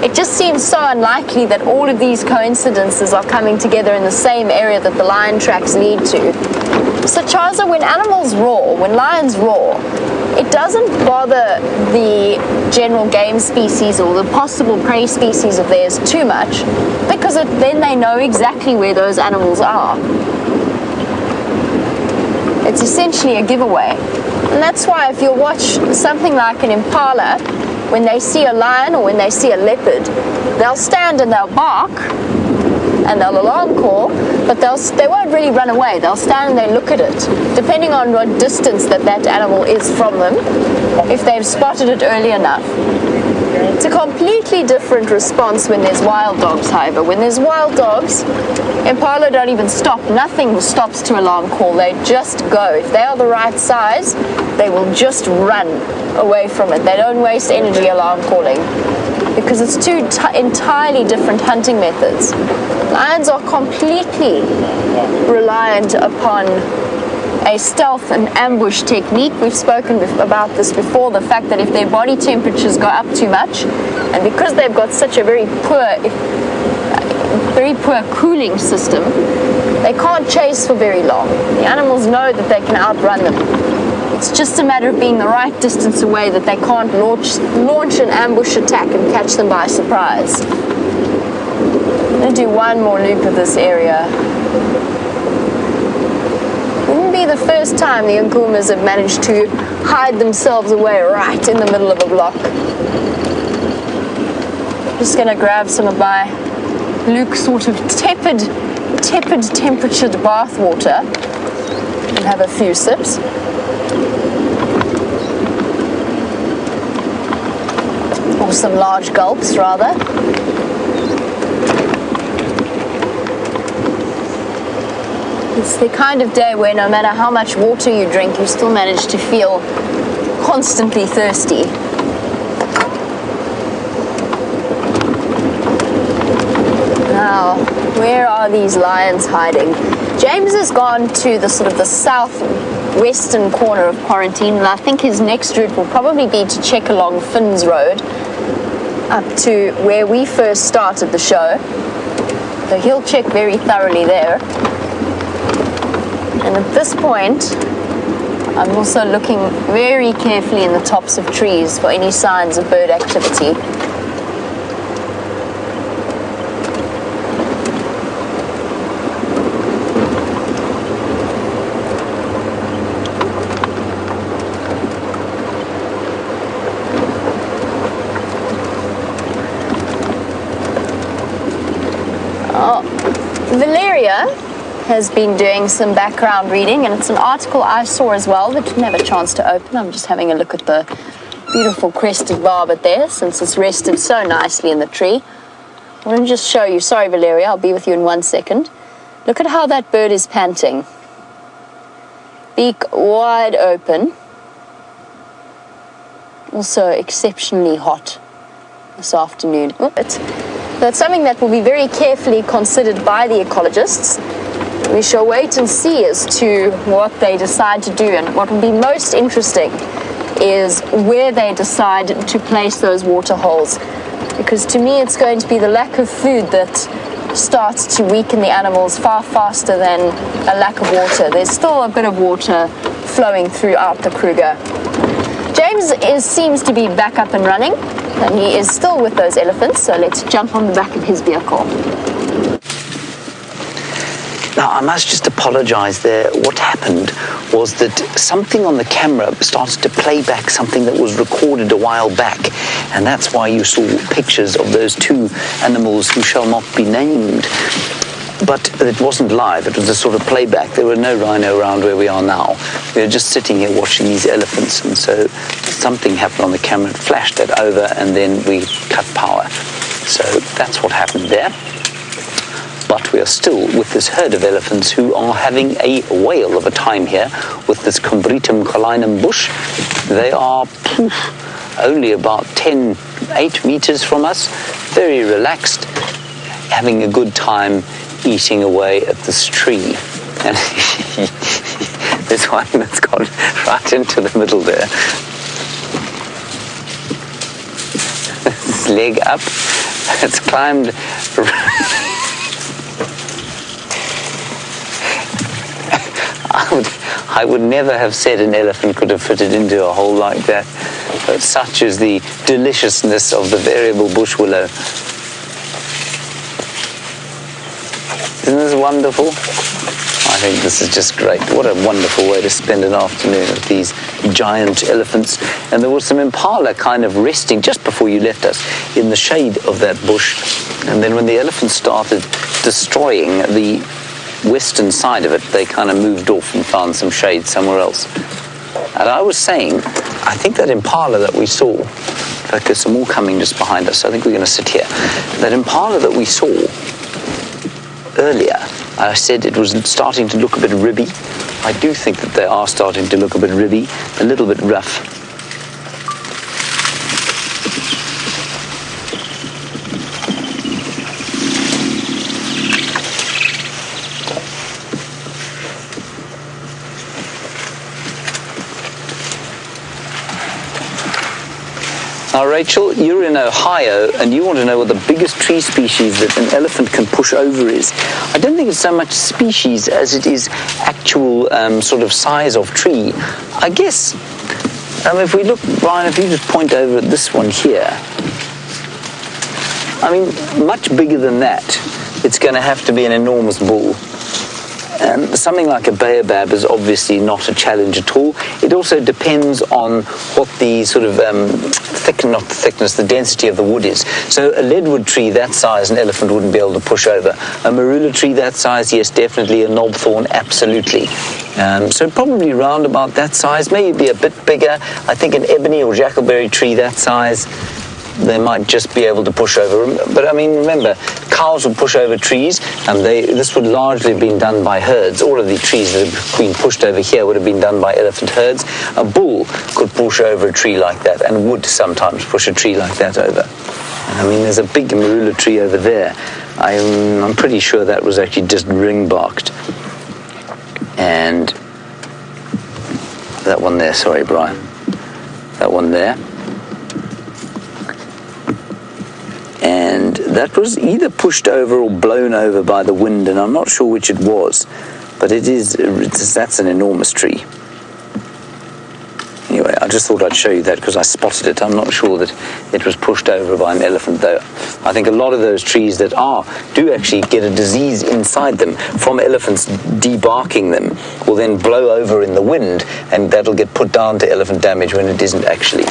It just seems so unlikely that all of these coincidences are coming together in the same area that the lion tracks lead to. So Charles, when animals roar, when lions roar, it doesn't bother the general game species or the possible prey species of theirs too much, because then they know exactly where those animals are. It's essentially a giveaway. And that's why if you'll watch something like an impala, when they see a lion or when they see a leopard, they'll stand and they'll bark and they'll alarm call, but they won't really run away. They'll stand and they look at it, depending on what distance that animal is from them, if they've spotted it early enough. It's a completely different response when there's wild dogs, however. When there's wild dogs, impala don't even stop. Nothing stops to alarm call. They just go. If they are the right size, they will just run away from it. They don't waste energy alarm calling because it's two entirely different hunting methods. Lions are completely reliant upon a stealth and ambush technique. We've spoken about this before, the fact that if their body temperatures go up too much, and because they've got such a very poor cooling system, they can't chase for very long. The animals know that they can outrun them. It's just a matter of being the right distance away that they can't launch an ambush attack and catch them by surprise. I'm going to do one more loop of this area. Wouldn't be the first time the Nkumas have managed to hide themselves away right in the middle of a block. Just going to grab some of my Luke's sort of tepid temperatured bath water and have a few sips. Or some large gulps, rather. It's the kind of day where no matter how much water you drink, you still manage to feel constantly thirsty. Now, where are these lions hiding? James has gone to the sort of the southwestern corner of quarantine, and I think his next route will probably be to check along Finn's Road up to where we first started the show. So he'll check very thoroughly there. And at this point, I'm also looking very carefully in the tops of trees for any signs of bird activity. Valeria has been doing some background reading, and it's an article I saw as well that didn't have a chance to open. I'm just having a look at the beautiful crested barbet there, since it's rested so nicely in the tree. I want to just show you. Sorry, Valeria, I'll be with you in 1 second. Look at how that bird is panting. Beak wide open. Also exceptionally hot this afternoon. That's something that will be very carefully considered by the ecologists. We shall wait and see as to what they decide to do, and what will be most interesting is where they decide to place those water holes, because to me it's going to be the lack of food that starts to weaken the animals far faster than a lack of water. There's still a bit of water flowing throughout the Kruger. James seems to be back up and running, and he is still with those elephants, so let's jump on the back of his vehicle. Now, I must just apologise there. What happened was that something on the camera started to play back something that was recorded a while back, and that's why you saw pictures of those 2 animals who shall not be named. but it wasn't live. It was a sort of playback. There were no rhino around where we are now. We were just sitting here watching these elephants, and so something happened on the camera. It flashed that over, and then we cut power. So that's what happened there. But we are still with this herd of elephants who are having a whale of a time here with this Combretum collinum bush. They are only about 8 meters from us, very relaxed, having a good time eating away at this tree. And there's one that's gone right into the middle there. His leg up, it's climbed. I would never have said an elephant could have fitted into a hole like that. But such is the deliciousness of the variable bush willow. Isn't this wonderful? I think this is just great. What a wonderful way to spend an afternoon with these giant elephants. And there was some impala kind of resting just before you left us in the shade of that bush. And then when the elephants started destroying the western side of it, they kind of moved off and found some shade somewhere else. And I was saying, I think that impala that we saw, in fact there's some more coming just behind us, so I think we're going to sit here. That impala that we saw earlier, I said it was starting to look a bit ribby. I do think that they are starting to look a bit ribby, a little bit rough. Now, Rachel, you're in Ohio, and you want to know what the biggest tree species that an elephant can push over is. I don't think it's so much species as it is actual sort of size of tree. I guess, if we look, Brian, if you just point over at this one here, I mean, much bigger than that, it's going to have to be an enormous bull. Something like a baobab is obviously not a challenge at all. It also depends on what the sort of the density of the wood is. So a leadwood tree that size, an elephant wouldn't be able to push over. A marula tree that size, yes, definitely. A knobthorn, absolutely. So probably round about that size, maybe a bit bigger. I think an ebony or jackalberry tree that size, they might just be able to push over. But I mean, remember, cows would push over trees, and this would largely have been done by herds. All of the trees that have been pushed over here would have been done by elephant herds. A bull could push over a tree like that, and would sometimes push a tree like that over. I mean, there's a big marula tree over there. I'm pretty sure that was actually just ring-barked. And that one there, sorry, Brian. That one there. And that was either pushed over or blown over by the wind, and I'm not sure which it was, but that's an enormous tree. Anyway, I just thought I'd show you that because I spotted it. I'm not sure that it was pushed over by an elephant, though. I think a lot of those trees that do actually get a disease inside them from elephants debarking them will then blow over in the wind, and that'll get put down to elephant damage when it isn't actually.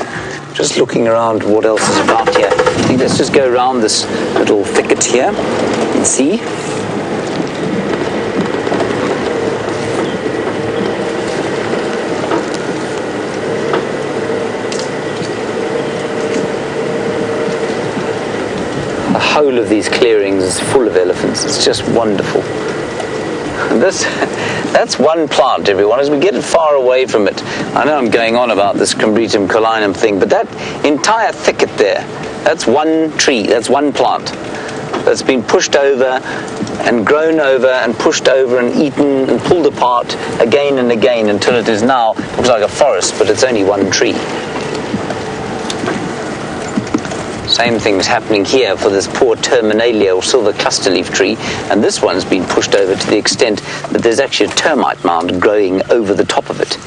Just looking around what else is about here. I think let's just go around this little thicket here and see. The whole of these clearings is full of elephants. It's just wonderful. And that's one plant, everyone. As we get far away from it, I know I'm going on about this Combretum collinum thing, but that entire thicket there, that's one tree, that's one plant that's been pushed over and grown over and pushed over and eaten and pulled apart again and again until it is now, looks like a forest, but it's only one tree. Same thing's happening here for this poor terminalia or silver cluster leaf tree, and this one's been pushed over to the extent that there's actually a termite mound growing over the top of it.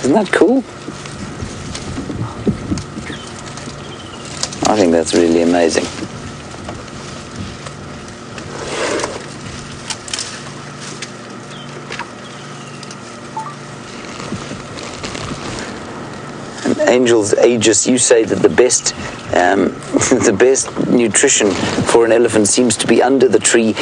Isn't that cool? I think that's really amazing. Angel's Aegis, you say that the best the best nutrition for an elephant seems to be under the tree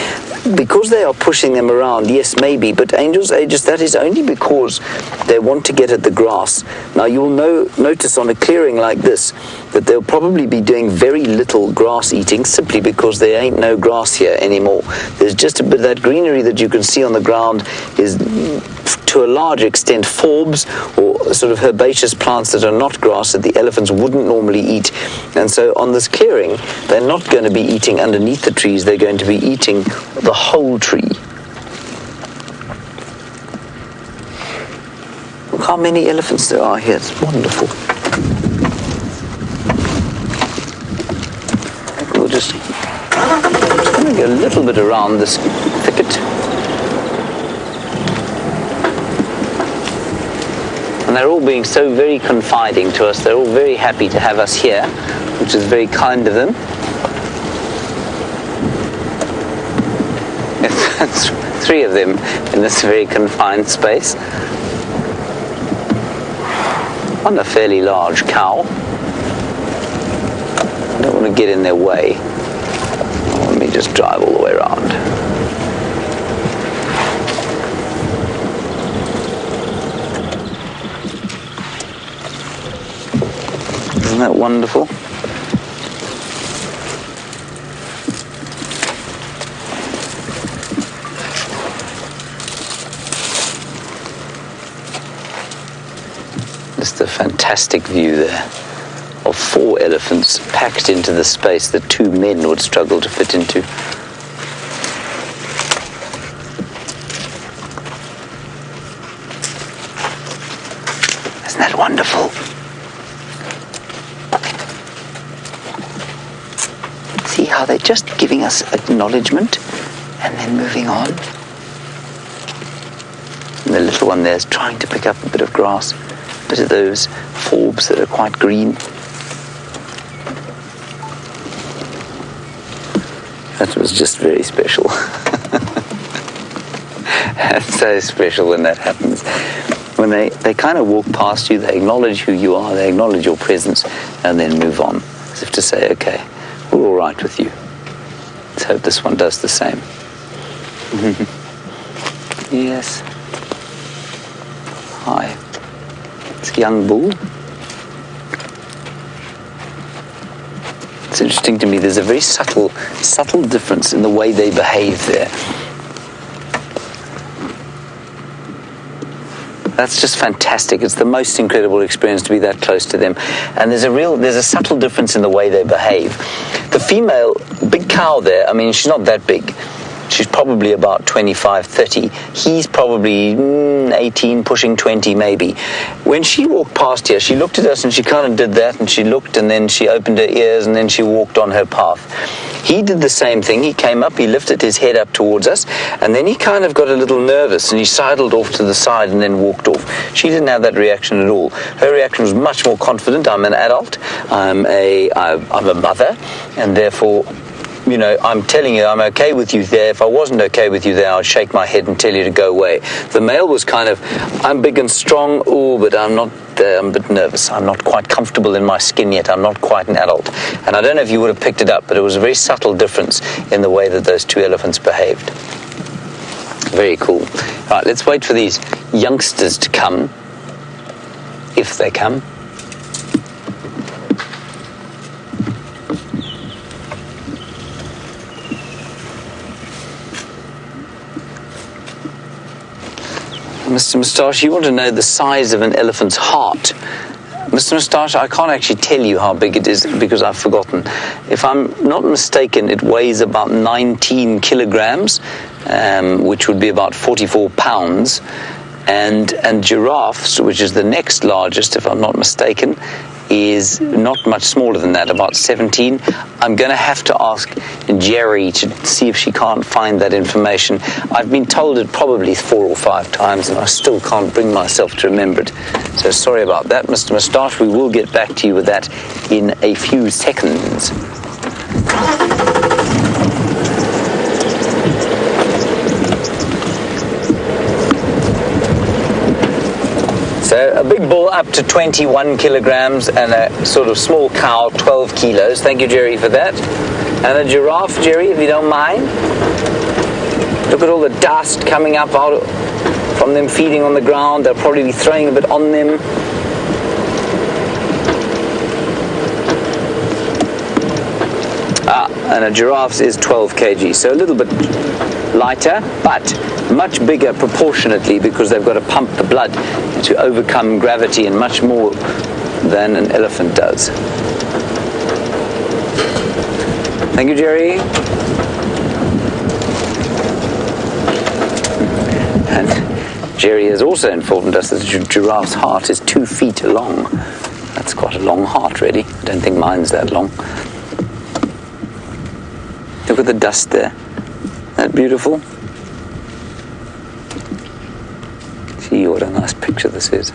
because they are pushing them around. Yes, maybe, but Angel's Aegis, that is only because they want to get at the grass. Now you'll notice on a clearing like this that they'll probably be doing very little grass eating simply because there ain't no grass here anymore. There's just a bit of that greenery that you can see on the ground is to a large extent forbs or sort of herbaceous plants that are not grass that the elephants wouldn't normally eat. And so on this clearing, they're not going to be eating underneath the trees, they're going to be eating the whole tree. Look how many elephants there are here, it's wonderful. We'll just going to go a little bit around this thicket. And they're all being so very confiding to us. They're all very happy to have us here, which is very kind of them. It's 3 of them in this very confined space. One a fairly large cow. I don't want to get in their way. Let me just drive all the way around. Isn't that wonderful? Just a fantastic view there of 4 elephants packed into the space that 2 men would struggle to fit into. Isn't that wonderful? See how they're just giving us acknowledgement and then moving on. And the little one there is trying to pick up a bit of grass, a bit of those forbs that are quite green. That was just very special. That's so special when that happens. When they kind of walk past you, they acknowledge who you are, they acknowledge your presence, and then move on, as if to say, okay, we're all right with you. Let's hope this one does the same. Yes. Hi. It's a young bull. It's interesting to me, there's a very subtle difference in the way they behave there. That's just fantastic. It's the most incredible experience to be that close to them. And there's a subtle difference in the way they behave. The female, big cow there, I mean, she's not that big. She's probably about 25, 30. He's probably 18, pushing 20 maybe. When she walked past here, she looked at us and she kind of did that, and she looked and then she opened her ears and then she walked on her path. He did the same thing. He came up, he lifted his head up towards us, and then he kind of got a little nervous and he sidled off to the side and then walked off. She didn't have that reaction at all. Her reaction was much more confident. I'm an adult, I'm a mother, and therefore, you know, I'm telling you, I'm okay with you there. If I wasn't okay with you there, I'd shake my head and tell you to go away. The male was kind of, I'm big and strong, but I'm not there. I'm a bit nervous. I'm not quite comfortable in my skin yet. I'm not quite an adult. And I don't know if you would have picked it up, but it was a very subtle difference in the way that those 2 elephants behaved. Very cool. Right, let's wait for these youngsters to come, if they come. Mr. Moustache, you want to know the size of an elephant's heart. Mr. Moustache, I can't actually tell you how big it is because I've forgotten. If I'm not mistaken, it weighs about 19 kilograms, which would be about 44 pounds. And giraffes, which is the next largest, if I'm not mistaken, is not much smaller than that, about 17. I'm going to have to ask Jerry to see if she can't find that information. I've been told it probably 4 or 5 times, and I still can't bring myself to remember it. So sorry about that, Mr. Moustache. We will get back to you with that in a few seconds. So a big bull up to 21 kilograms and a sort of small cow 12 kilos. Thank you, Jerry, for that. And a giraffe, Jerry, if you don't mind. Look at all the dust coming up out from them feeding on the ground. They'll probably be throwing a bit on them. And a giraffe is 12 kg, so a little bit lighter, but much bigger proportionately because they've got to pump the blood to overcome gravity and much more than an elephant does. Thank you, Jerry. And Jerry has also informed us that the giraffe's heart is 2 feet long. That's quite a long heart, really. I don't think mine's that long. Look at the dust there. Isn't that beautiful? See what a nice picture this is.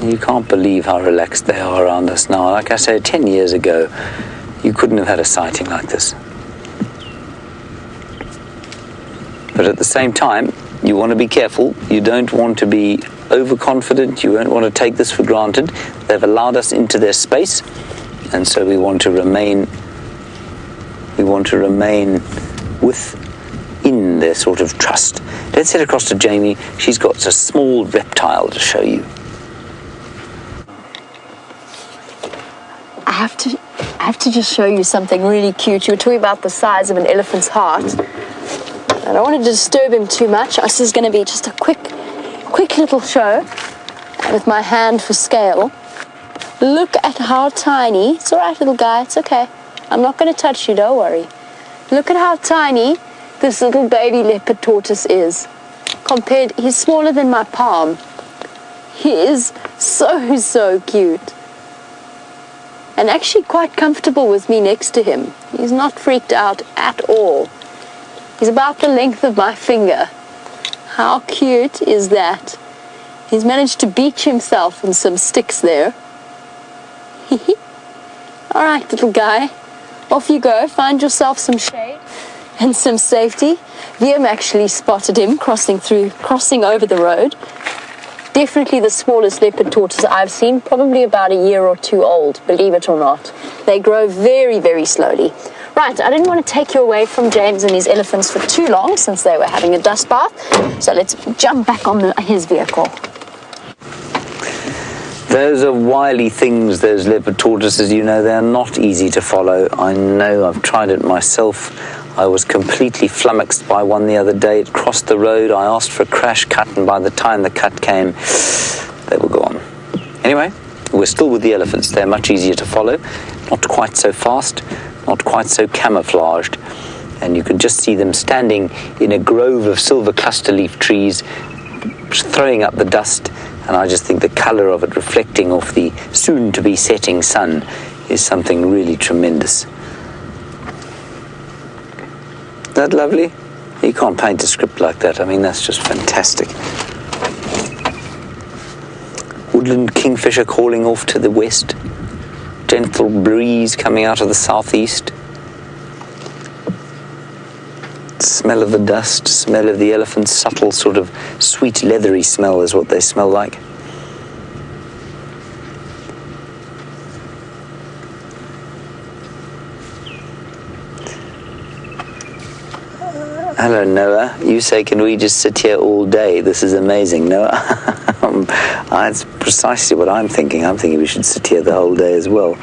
You can't believe how relaxed they are around us now. Like I said, 10 years ago, you couldn't have had a sighting like this. But at the same time, you want to be careful. You don't want to be overconfident. You don't want to take this for granted. They've allowed us into their space, and so we want to remain within their sort of trust. Let's head across to Jamie. She's got a small reptile to show you. I have to just show you something really cute. You were talking about the size of an elephant's heart. I don't want to disturb him too much. This is going to be just a quick little show with my hand for scale. Look at how tiny. It's all right, little guy. It's okay. I'm not going to touch you, don't worry. Look at how tiny this little baby leopard tortoise is. He's smaller than my palm. He is so cute. And actually quite comfortable with me next to him. He's not freaked out at all. He's about the length of my finger. How cute is that? He's managed to beach himself on some sticks there. All right, little guy. Off you go, find yourself some shade and some safety. Liam actually spotted him crossing over the road. Definitely the smallest leopard tortoise I've seen, probably about a year or two old, believe it or not. They grow very slowly. Right, I didn't want to take you away from James and his elephants for too long since they were having a dust bath. So let's jump back on his vehicle. Those are wily things, those leopard tortoises, you know, they're not easy to follow. I know, I've tried it myself. I was completely flummoxed by one the other day. It crossed the road, I asked for a crash cut, and by the time the cut came, they were gone. Anyway, we're still with the elephants. They're much easier to follow, not quite so fast, not quite so camouflaged. And you can just see them standing in a grove of silver cluster leaf trees, throwing up the dust. And I just think the colour of it reflecting off the soon-to-be setting sun is something really tremendous. Isn't that lovely? You can't paint a script like that. I mean, that's just fantastic. Woodland kingfisher calling off to the west. Gentle breeze coming out of the southeast. Smell of the dust, smell of the elephant's subtle sort of sweet leathery smell is what they smell like. Hello, Noah. You say, can we just sit here all day? This is amazing, Noah. That's precisely what I'm thinking. I'm thinking we should sit here the whole day as well.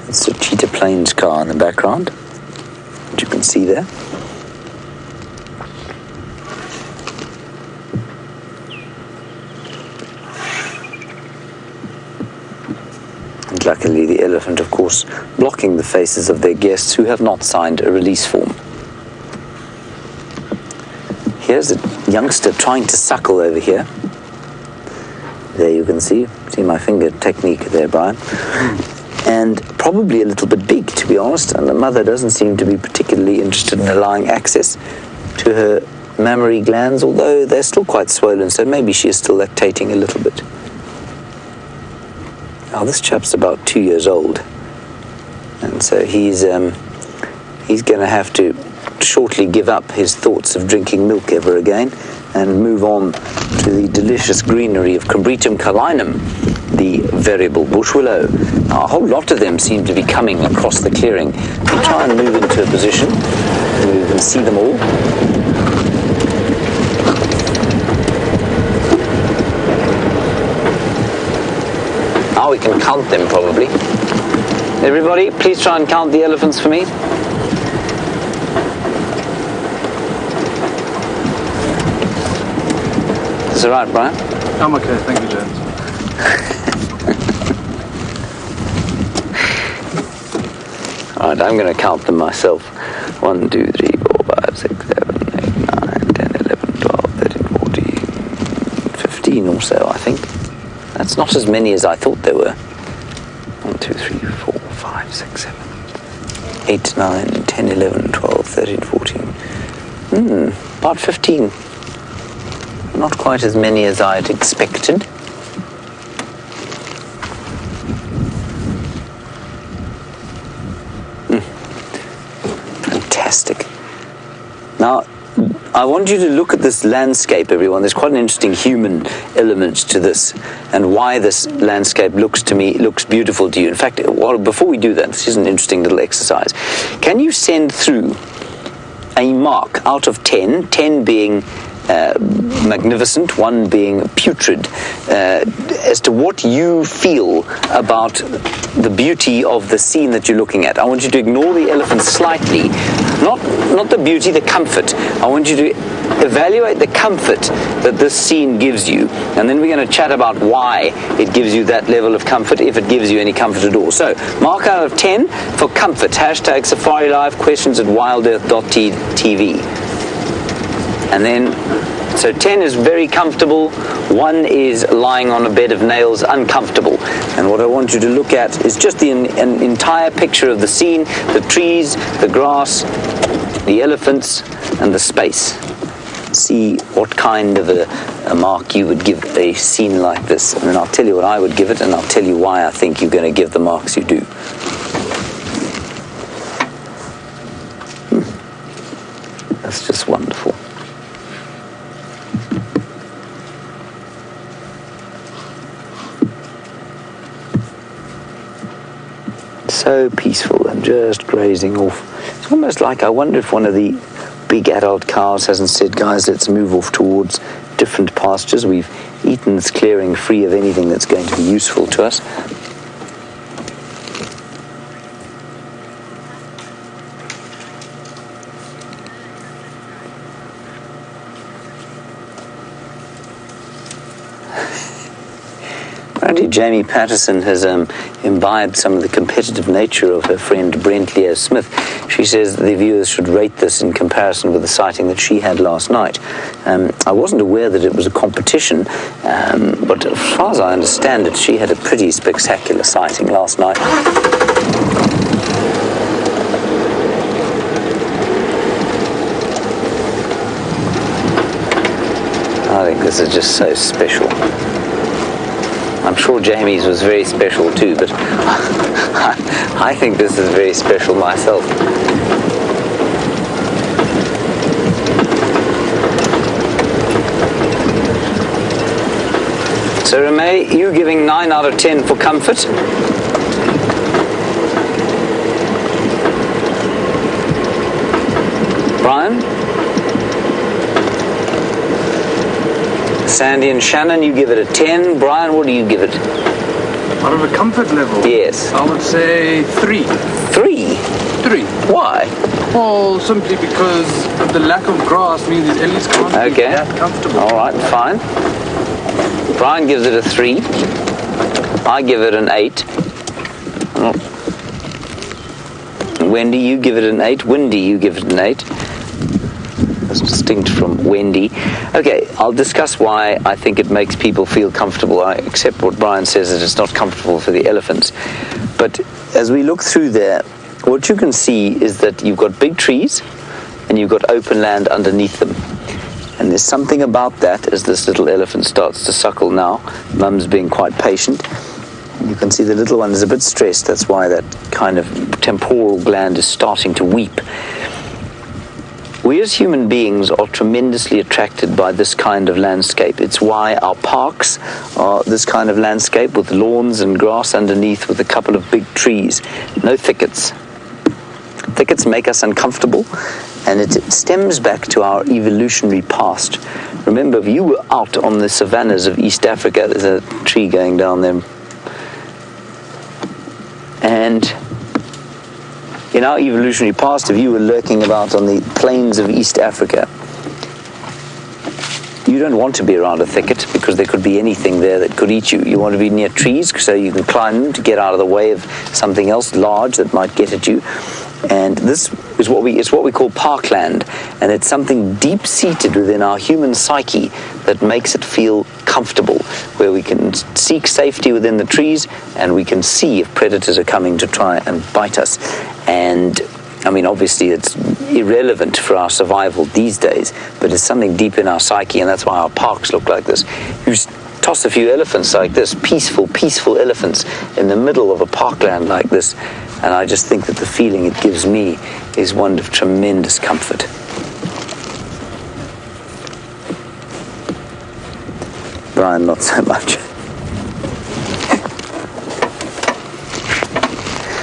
It's a Cheetah Plains car in the background, which you can see there. And luckily the elephant, of course, blocking the faces of their guests who have not signed a release form. Here's a youngster trying to suckle over here. There you can see my finger technique there, Brian. And probably a little bit big, to be honest, and the mother doesn't seem to be particularly interested in allowing access to her mammary glands, although they're still quite swollen, so maybe she is still lactating a little bit. Now this chap's about 2 years old, and so he's going to have to shortly give up his thoughts of drinking milk ever again, and move on to the delicious greenery of Combretum calinum, the variable bush willow. Now, a whole lot of them seem to be coming across the clearing. We'll try and move into a position where you can see them all. Now we can count them probably. Everybody, please try and count the elephants for me. Is it right, Brian? I'm okay, thank you, James. Alright, I'm going to count them myself. 1, 2, 3, 4, 5, 6, 7, 8, 9, 10, 11, 12, 13, 14, 15 or so, I think. That's not as many as I thought there were. 1, 2, 3, 4, 5, 6, 7, 8, 9, 10, 11, 12, 13, 14. About 15. Not quite as many as I'd expected. Fantastic. Now, I want you to look at this landscape, everyone. There's quite an interesting human element to this, and why this landscape looks beautiful to you. In fact, before we do that, this is an interesting little exercise. Can you send through a mark out of 10, 10 being magnificent, 1 being putrid, as to what you feel about the beauty of the scene that you're looking at? I want you to ignore the elephant slightly, not the beauty, the comfort. I want you to evaluate the comfort that this scene gives you, and then we're going to chat about why it gives you that level of comfort, if it gives you any comfort at all. So, mark out of 10 for comfort. Hashtag Safari Live, questions at WildEarthTV. And then, so 10 is very comfortable, 1 is lying on a bed of nails, uncomfortable. And what I want you to look at is just an entire picture of the scene, the trees, the grass, the elephants, and the space. See what kind of a mark you would give a scene like this. And then I'll tell you what I would give it, and I'll tell you why I think you're going to give the marks you do. That's just wonderful. So peaceful and just grazing off. It's almost like, I wonder if one of the big adult cows hasn't said, guys, let's move off towards different pastures. We've eaten this clearing free of anything that's going to be useful to us. Apparently Jamie Patterson has imbibed some of the competitive nature of her friend Brent Leo Smith. She says the viewers should rate this in comparison with the sighting that she had last night. I wasn't aware that it was a competition, but as far as I understand it, she had a pretty spectacular sighting last night. I think this is just so special. I'm sure Jamie's was very special too, but I think this is very special myself. So Ramey, you giving 9 out of 10 for comfort? Brian? Sandy and Shannon, you give it a 10. Brian, what do you give it? Out of a comfort level? Yes. I would say 3. 3? 3. Why? Well, simply because of the lack of grass means these ellies can't be that comfortable. All right, fine. Brian gives it a 3. I give it an 8. Wendy, you give it an 8. Windy, you give it an 8. That's distinct from Wendy. Okay, I'll discuss why I think it makes people feel comfortable. I accept what Brian says, that it's not comfortable for the elephants. But as we look through there, what you can see is that you've got big trees and you've got open land underneath them. And there's something about that as this little elephant starts to suckle now. Mum's being quite patient. You can see the little one is a bit stressed. That's why that kind of temporal gland is starting to weep. We as human beings are tremendously attracted by this kind of landscape. It's why our parks are this kind of landscape with lawns and grass underneath with a couple of big trees. No thickets. Thickets make us uncomfortable, and it stems back to our evolutionary past. Remember, if you were out on the savannas of East Africa, there's a tree going down there, and in our evolutionary past, if you were lurking about on the plains of East Africa, you don't want to be around a thicket because there could be anything there that could eat you. You want to be near trees so you can climb them to get out of the way of something else large that might get at you. And this is what we call parkland, and it's something deep-seated within our human psyche that makes it feel comfortable, where we can seek safety within the trees and we can see if predators are coming to try and bite us. And I mean, obviously it's irrelevant for our survival these days, but it's something deep in our psyche, and that's why our parks look like this. You toss a few elephants like this, peaceful elephants in the middle of a parkland like this, and I just think that the feeling it gives me is one of tremendous comfort. Brian, not so much.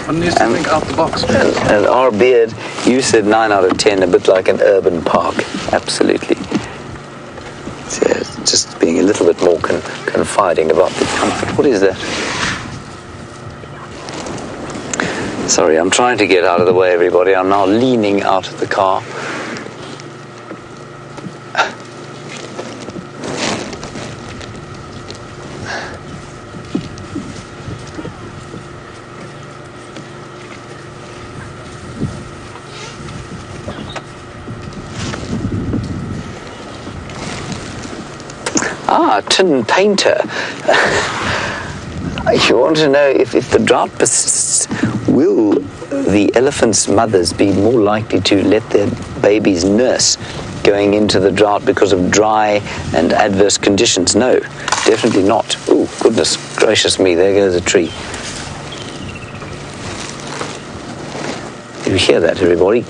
One needs to think out the box. And our beard, you said 9 out of 10, a bit like an urban park. Absolutely. So just being a little bit more confiding about the comfort. What is that? Sorry, I'm trying to get out of the way, everybody. I'm now leaning out of the car. Tin painter. You want to know if the drought persists, will the elephants' mothers be more likely to let their babies nurse going into the drought because of dry and adverse conditions? No, definitely not. Oh, goodness gracious me, there goes a tree. You hear that, everybody?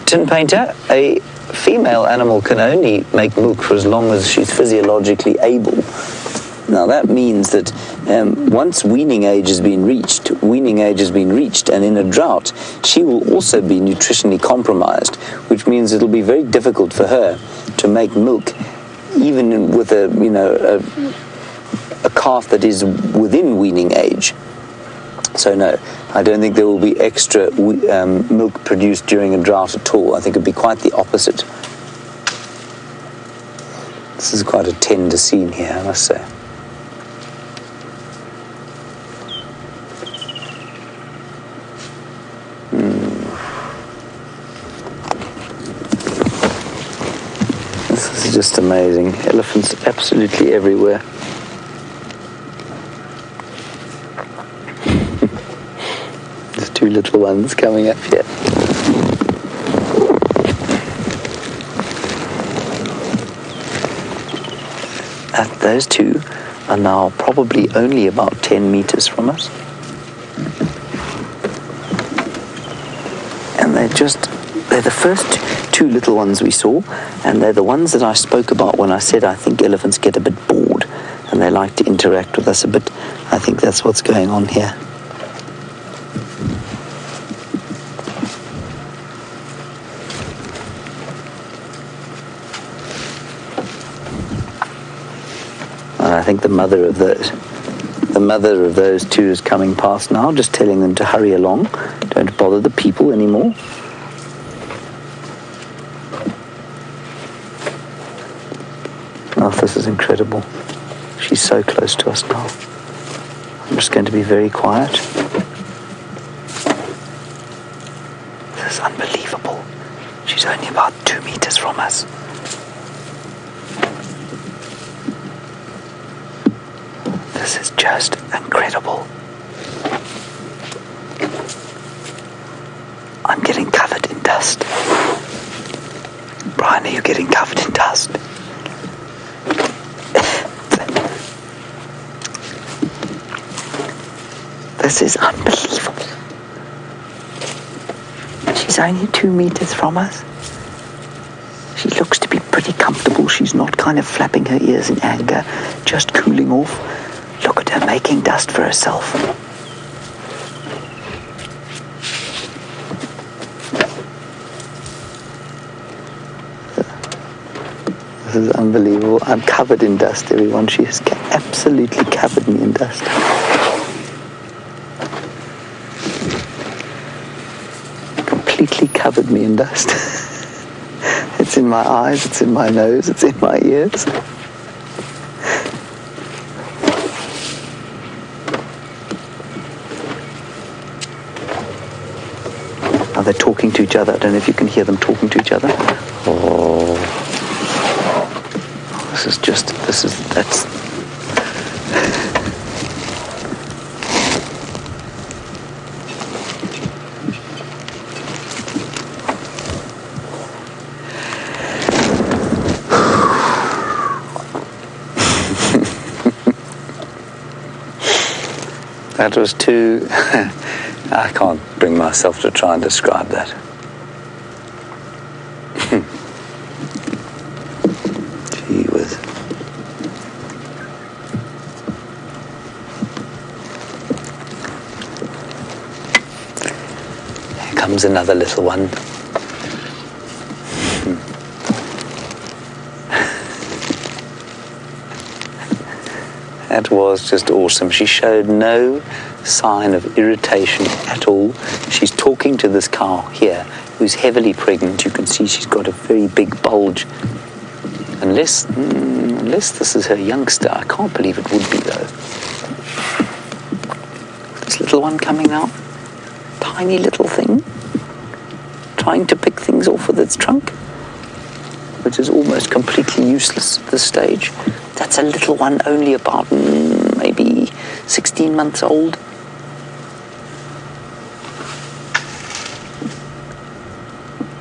Tin painter, a female animal can only make milk for as long as she's physiologically able. Now that means that once weaning age has been reached, and in a drought, she will also be nutritionally compromised, which means it'll be very difficult for her to make milk, even with a calf that is within weaning age. So no, I don't think there will be extra milk produced during a drought at all. I think it would be quite the opposite. This is quite a tender scene here, I must say. This is just amazing. Elephants absolutely everywhere. There's two little ones coming up here. Those two are now probably only about 10 meters from us. And they're the first two little ones we saw, and they're the ones that I spoke about when I said I think elephants get a bit bored and they like to interact with us a bit. I think that's what's going on here. I think the mother of those two is coming past now, just telling them to hurry along. Don't bother the people anymore. Oh, this is incredible. She's so close to us now. I'm just going to be very quiet. This is unbelievable. She's only about 2 meters from us. This is just incredible. I'm getting covered in dust. Brian, are you getting covered in dust? This is unbelievable. She's only 2 meters from us. She looks to be pretty comfortable. She's not kind of flapping her ears in anger, just cooling off. Look at her making dust for herself. This is unbelievable. I'm covered in dust, everyone. She has absolutely covered me in dust. Completely covered me in dust. It's in my eyes, it's in my nose, it's in my ears. Are they talking to each other? I don't know if you can hear them talking to each other. Oh. That's... That was too... I can't bring myself to try and describe that. Gee whiz. Here comes another little one. That was just awesome. She showed no sign of irritation at all. She's talking to this cow here, who's heavily pregnant. You can see she's got a very big bulge. Unless this is her youngster. I can't believe it would be, though. This little one coming out. Tiny little thing. Trying to pick things off with its trunk, which is almost completely useless at this stage. That's a little one, only about maybe 16 months old.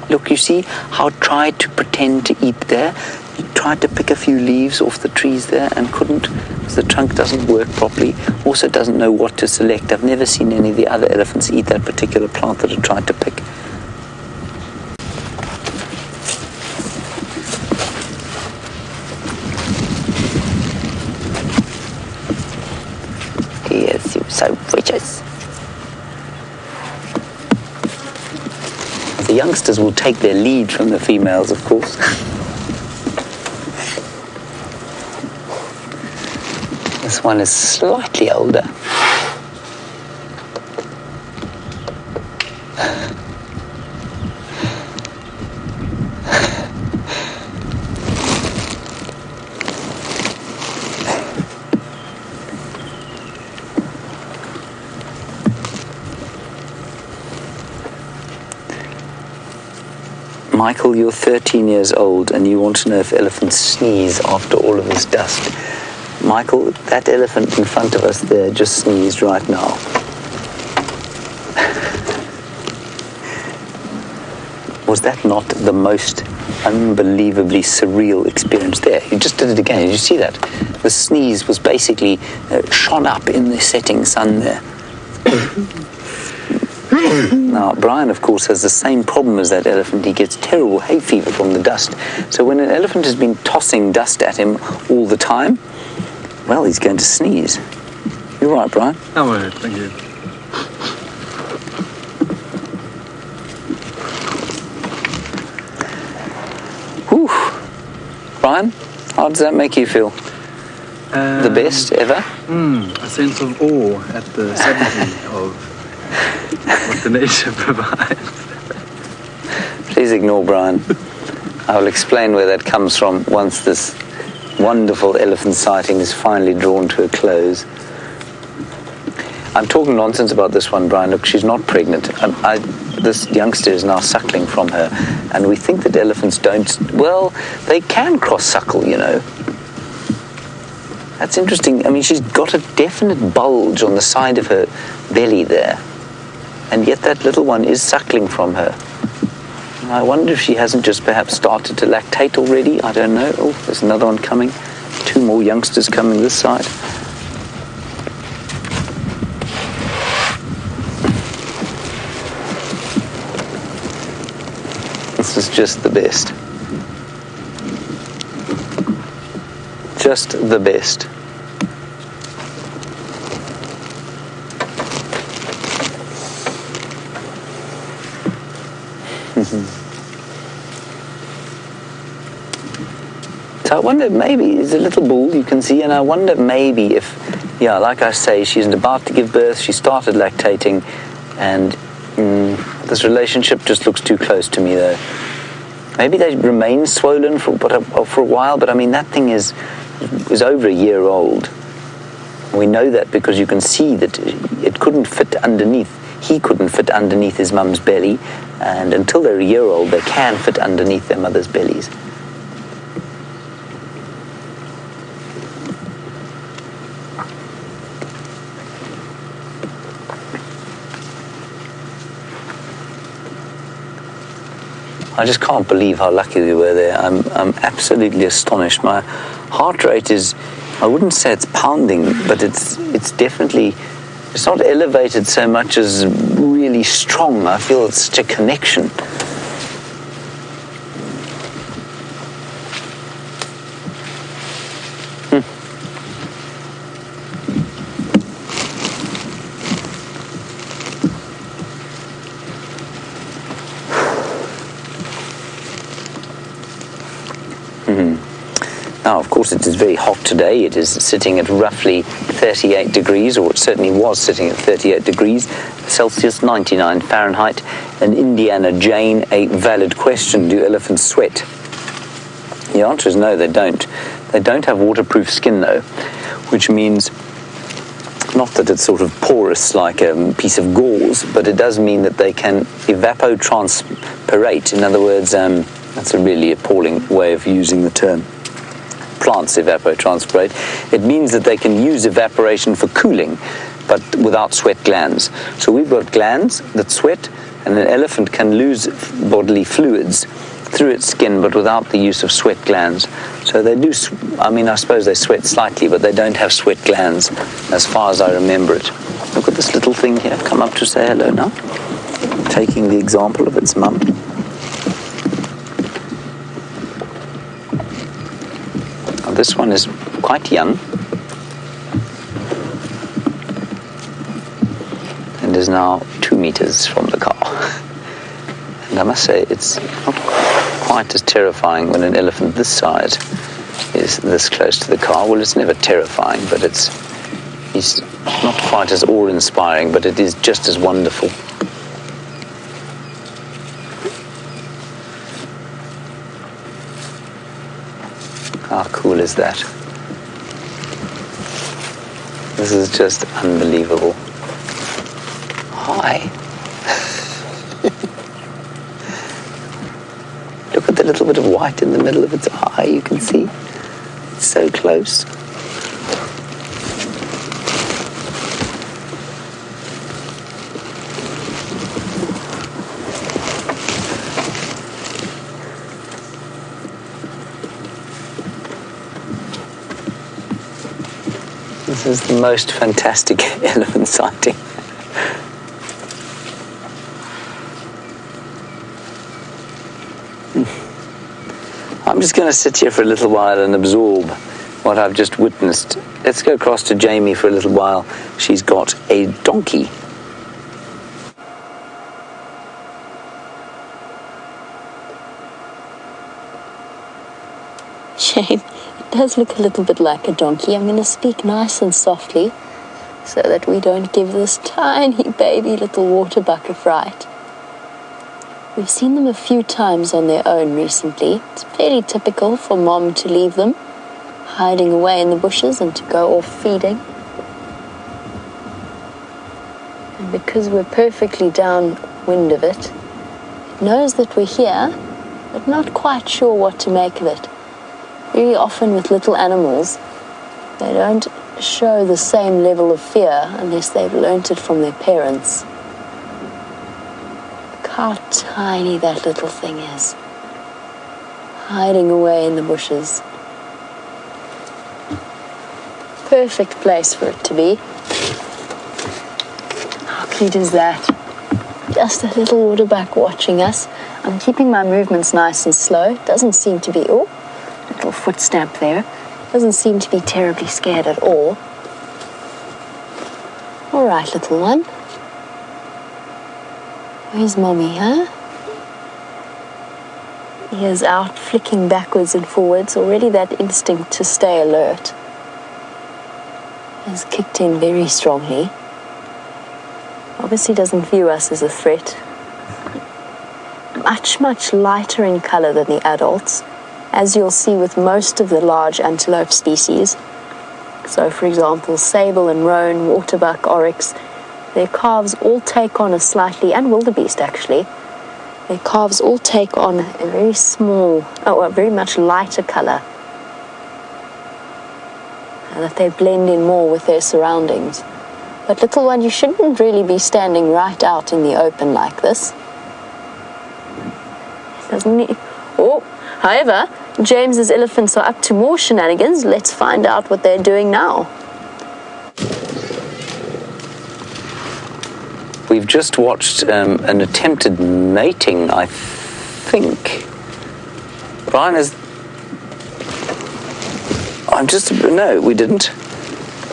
Look, you see how it tried to pretend to eat there? It tried to pick a few leaves off the trees there and couldn't, because the trunk doesn't work properly. Also doesn't know what to select. I've never seen any of the other elephants eat that particular plant that it tried to pick. Yes, you're so precious. The youngsters will take their lead from the females, of course. This one is slightly older. Michael, you're 13 years old and you want to know if elephants sneeze after all of this dust. Michael, that elephant in front of us there just sneezed right now. Was that not the most unbelievably surreal experience there? You just did it again. Did you see that? The sneeze was basically shone up in the setting sun there. Now, Brian, of course, has the same problem as that elephant. He gets terrible hay fever from the dust. So when an elephant has been tossing dust at him all the time, well, he's going to sneeze. You're right, Brian. I'm all right, thank you. Whew. Brian, how does that make you feel? The best ever? A sense of awe at the subtlety of what the nature provides. Please ignore Brian. I will explain where that comes from once this wonderful elephant sighting is finally drawn to a close. I'm talking nonsense about this one, Brian. Look, she's not pregnant. This youngster is now suckling from her, and we think that elephants don't... Well, they can cross-suckle, you know. That's interesting. I mean, she's got a definite bulge on the side of her belly there, and yet that little one is suckling from her. And I wonder if she hasn't just perhaps started to lactate already. I don't know. Oh, there's another one coming. 2 more youngsters coming this side. This is just the best. Just the best. So I wonder, maybe it's a little bull you can see, and I wonder maybe if, yeah, like I say, she's about to give birth, she started lactating, and this relationship just looks too close to me though. Maybe they remain swollen for a while, but I mean that thing is over a year old. We know that because you can see that it couldn't fit underneath. He couldn't fit underneath his mum's belly, and until they're a year old, they can fit underneath their mother's bellies. I just can't believe how lucky we were there. I'm absolutely astonished. My heart rate is, I wouldn't say it's pounding, but it's definitely, it's not elevated so much as really strong. I feel it's such a connection. Now, of course, it is very hot today. It is sitting at roughly 38 degrees, or it certainly was sitting at 38 degrees Celsius, 99 Fahrenheit. And Indiana Jane, a valid question: do elephants sweat? The answer is no, they don't. They don't have waterproof skin, though, which means not that it's sort of porous like a piece of gauze, but it does mean that they can evapotranspirate. In other words, that's a really appalling way of using the term. Plants evapotranspirate. It means that they can use evaporation for cooling, but without sweat glands. So we've got glands that sweat, and an elephant can lose bodily fluids through its skin, but without the use of sweat glands. So they do, I mean, I suppose they sweat slightly, but they don't have sweat glands, as far as I remember it. Look at this little thing here. Come up to say hello now. Taking the example of its mum. This one is quite young and is now 2 meters from the car. And I must say, it's not quite as terrifying when an elephant this size is this close to the car. Well, it's never terrifying, but it's not quite as awe-inspiring, but it is just as wonderful. How cool is that? This is just unbelievable. Hi. Look at the little bit of white in the middle of its eye, you can see. It's so close. This is the most fantastic elephant sighting. I'm just going to sit here for a little while and absorb what I've just witnessed. Let's go across to Jamie for a little while. She's got a donkey. Shame. It does look a little bit like a donkey. I'm going to speak nice and softly so that we don't give this tiny baby little water buck a fright. We've seen them a few times on their own recently. It's fairly typical for mom to leave them hiding away in the bushes and to go off feeding. And because we're perfectly downwind of it, it knows that we're here, but not quite sure what to make of it. Very often with little animals, they don't show the same level of fear unless they've learnt it from their parents. Look how tiny that little thing is, hiding away in the bushes. Perfect place for it to be. How cute is that? Just a little waterbuck watching us. I'm keeping my movements nice and slow. Doesn't seem to be, oh, little foot stamp there. Doesn't seem to be terribly scared at all. All right, little one. Where's mommy, huh? He is out flicking backwards and forwards. Already that instinct to stay alert has kicked in very strongly. Obviously doesn't view us as a threat. Much, much lighter in color than the adults, as you'll see with most of the large antelope species. So, for example, sable and roan, waterbuck, oryx, their calves all take on a slightly, and wildebeest actually, their calves all take on a very small, a very much lighter color, and that they blend in more with their surroundings. But little one, you shouldn't really be standing right out in the open like this. Doesn't he? Oh, however, James's elephants are up to more shenanigans. Let's find out what they're doing now. We've just watched an attempted mating, I think. Brian is... No, we didn't.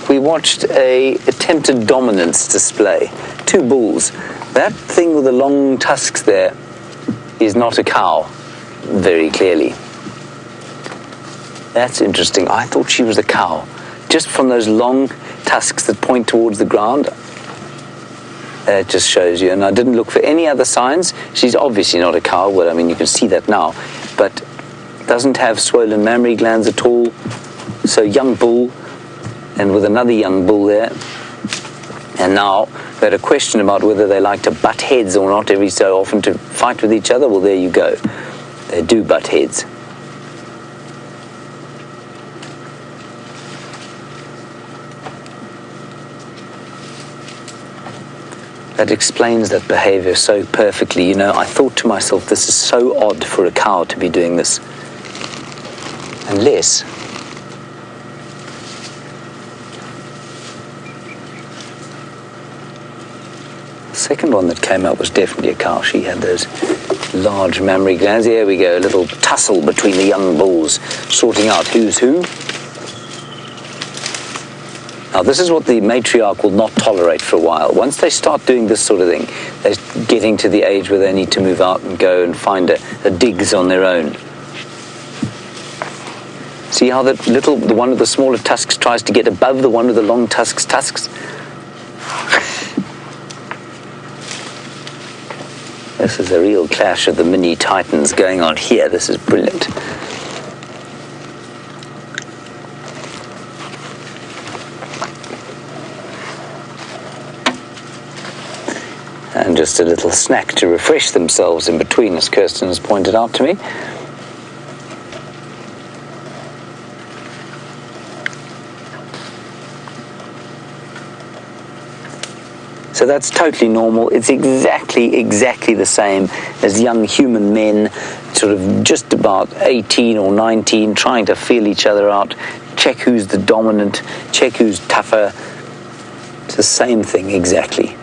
We watched a attempted dominance display. 2 bulls. That thing with the long tusks there is not a cow, very clearly. That's interesting. I thought she was a cow. Just from those long tusks that point towards the ground, it just shows you. And I didn't look for any other signs. She's obviously not a cow. Well, I mean, you can see that now. But doesn't have swollen mammary glands at all. So young bull, and with another young bull there. And now we had a question about whether they like to butt heads or not every so often to fight with each other. Well, there you go. They do butt heads. That explains that behavior so perfectly. You know, I thought to myself, this is so odd for a cow to be doing this. Unless... the second one that came up was definitely a cow. She had those large mammary glands. Here we go, a little tussle between the young bulls, sorting out who's who. Now, this is what the matriarch will not tolerate for a while. Once they start doing this sort of thing, they're getting to the age where they need to move out and go and find a digs on their own. See how the one with the smaller tusks tries to get above the one with the long tusks? This is a real clash of the mini titans going on here. This is brilliant. And just a little snack to refresh themselves in between, as Kirsten has pointed out to me. So that's totally normal. It's exactly the same as young human men, sort of just about 18 or 19, trying to feel each other out, check who's the dominant, check who's tougher. It's the same thing exactly.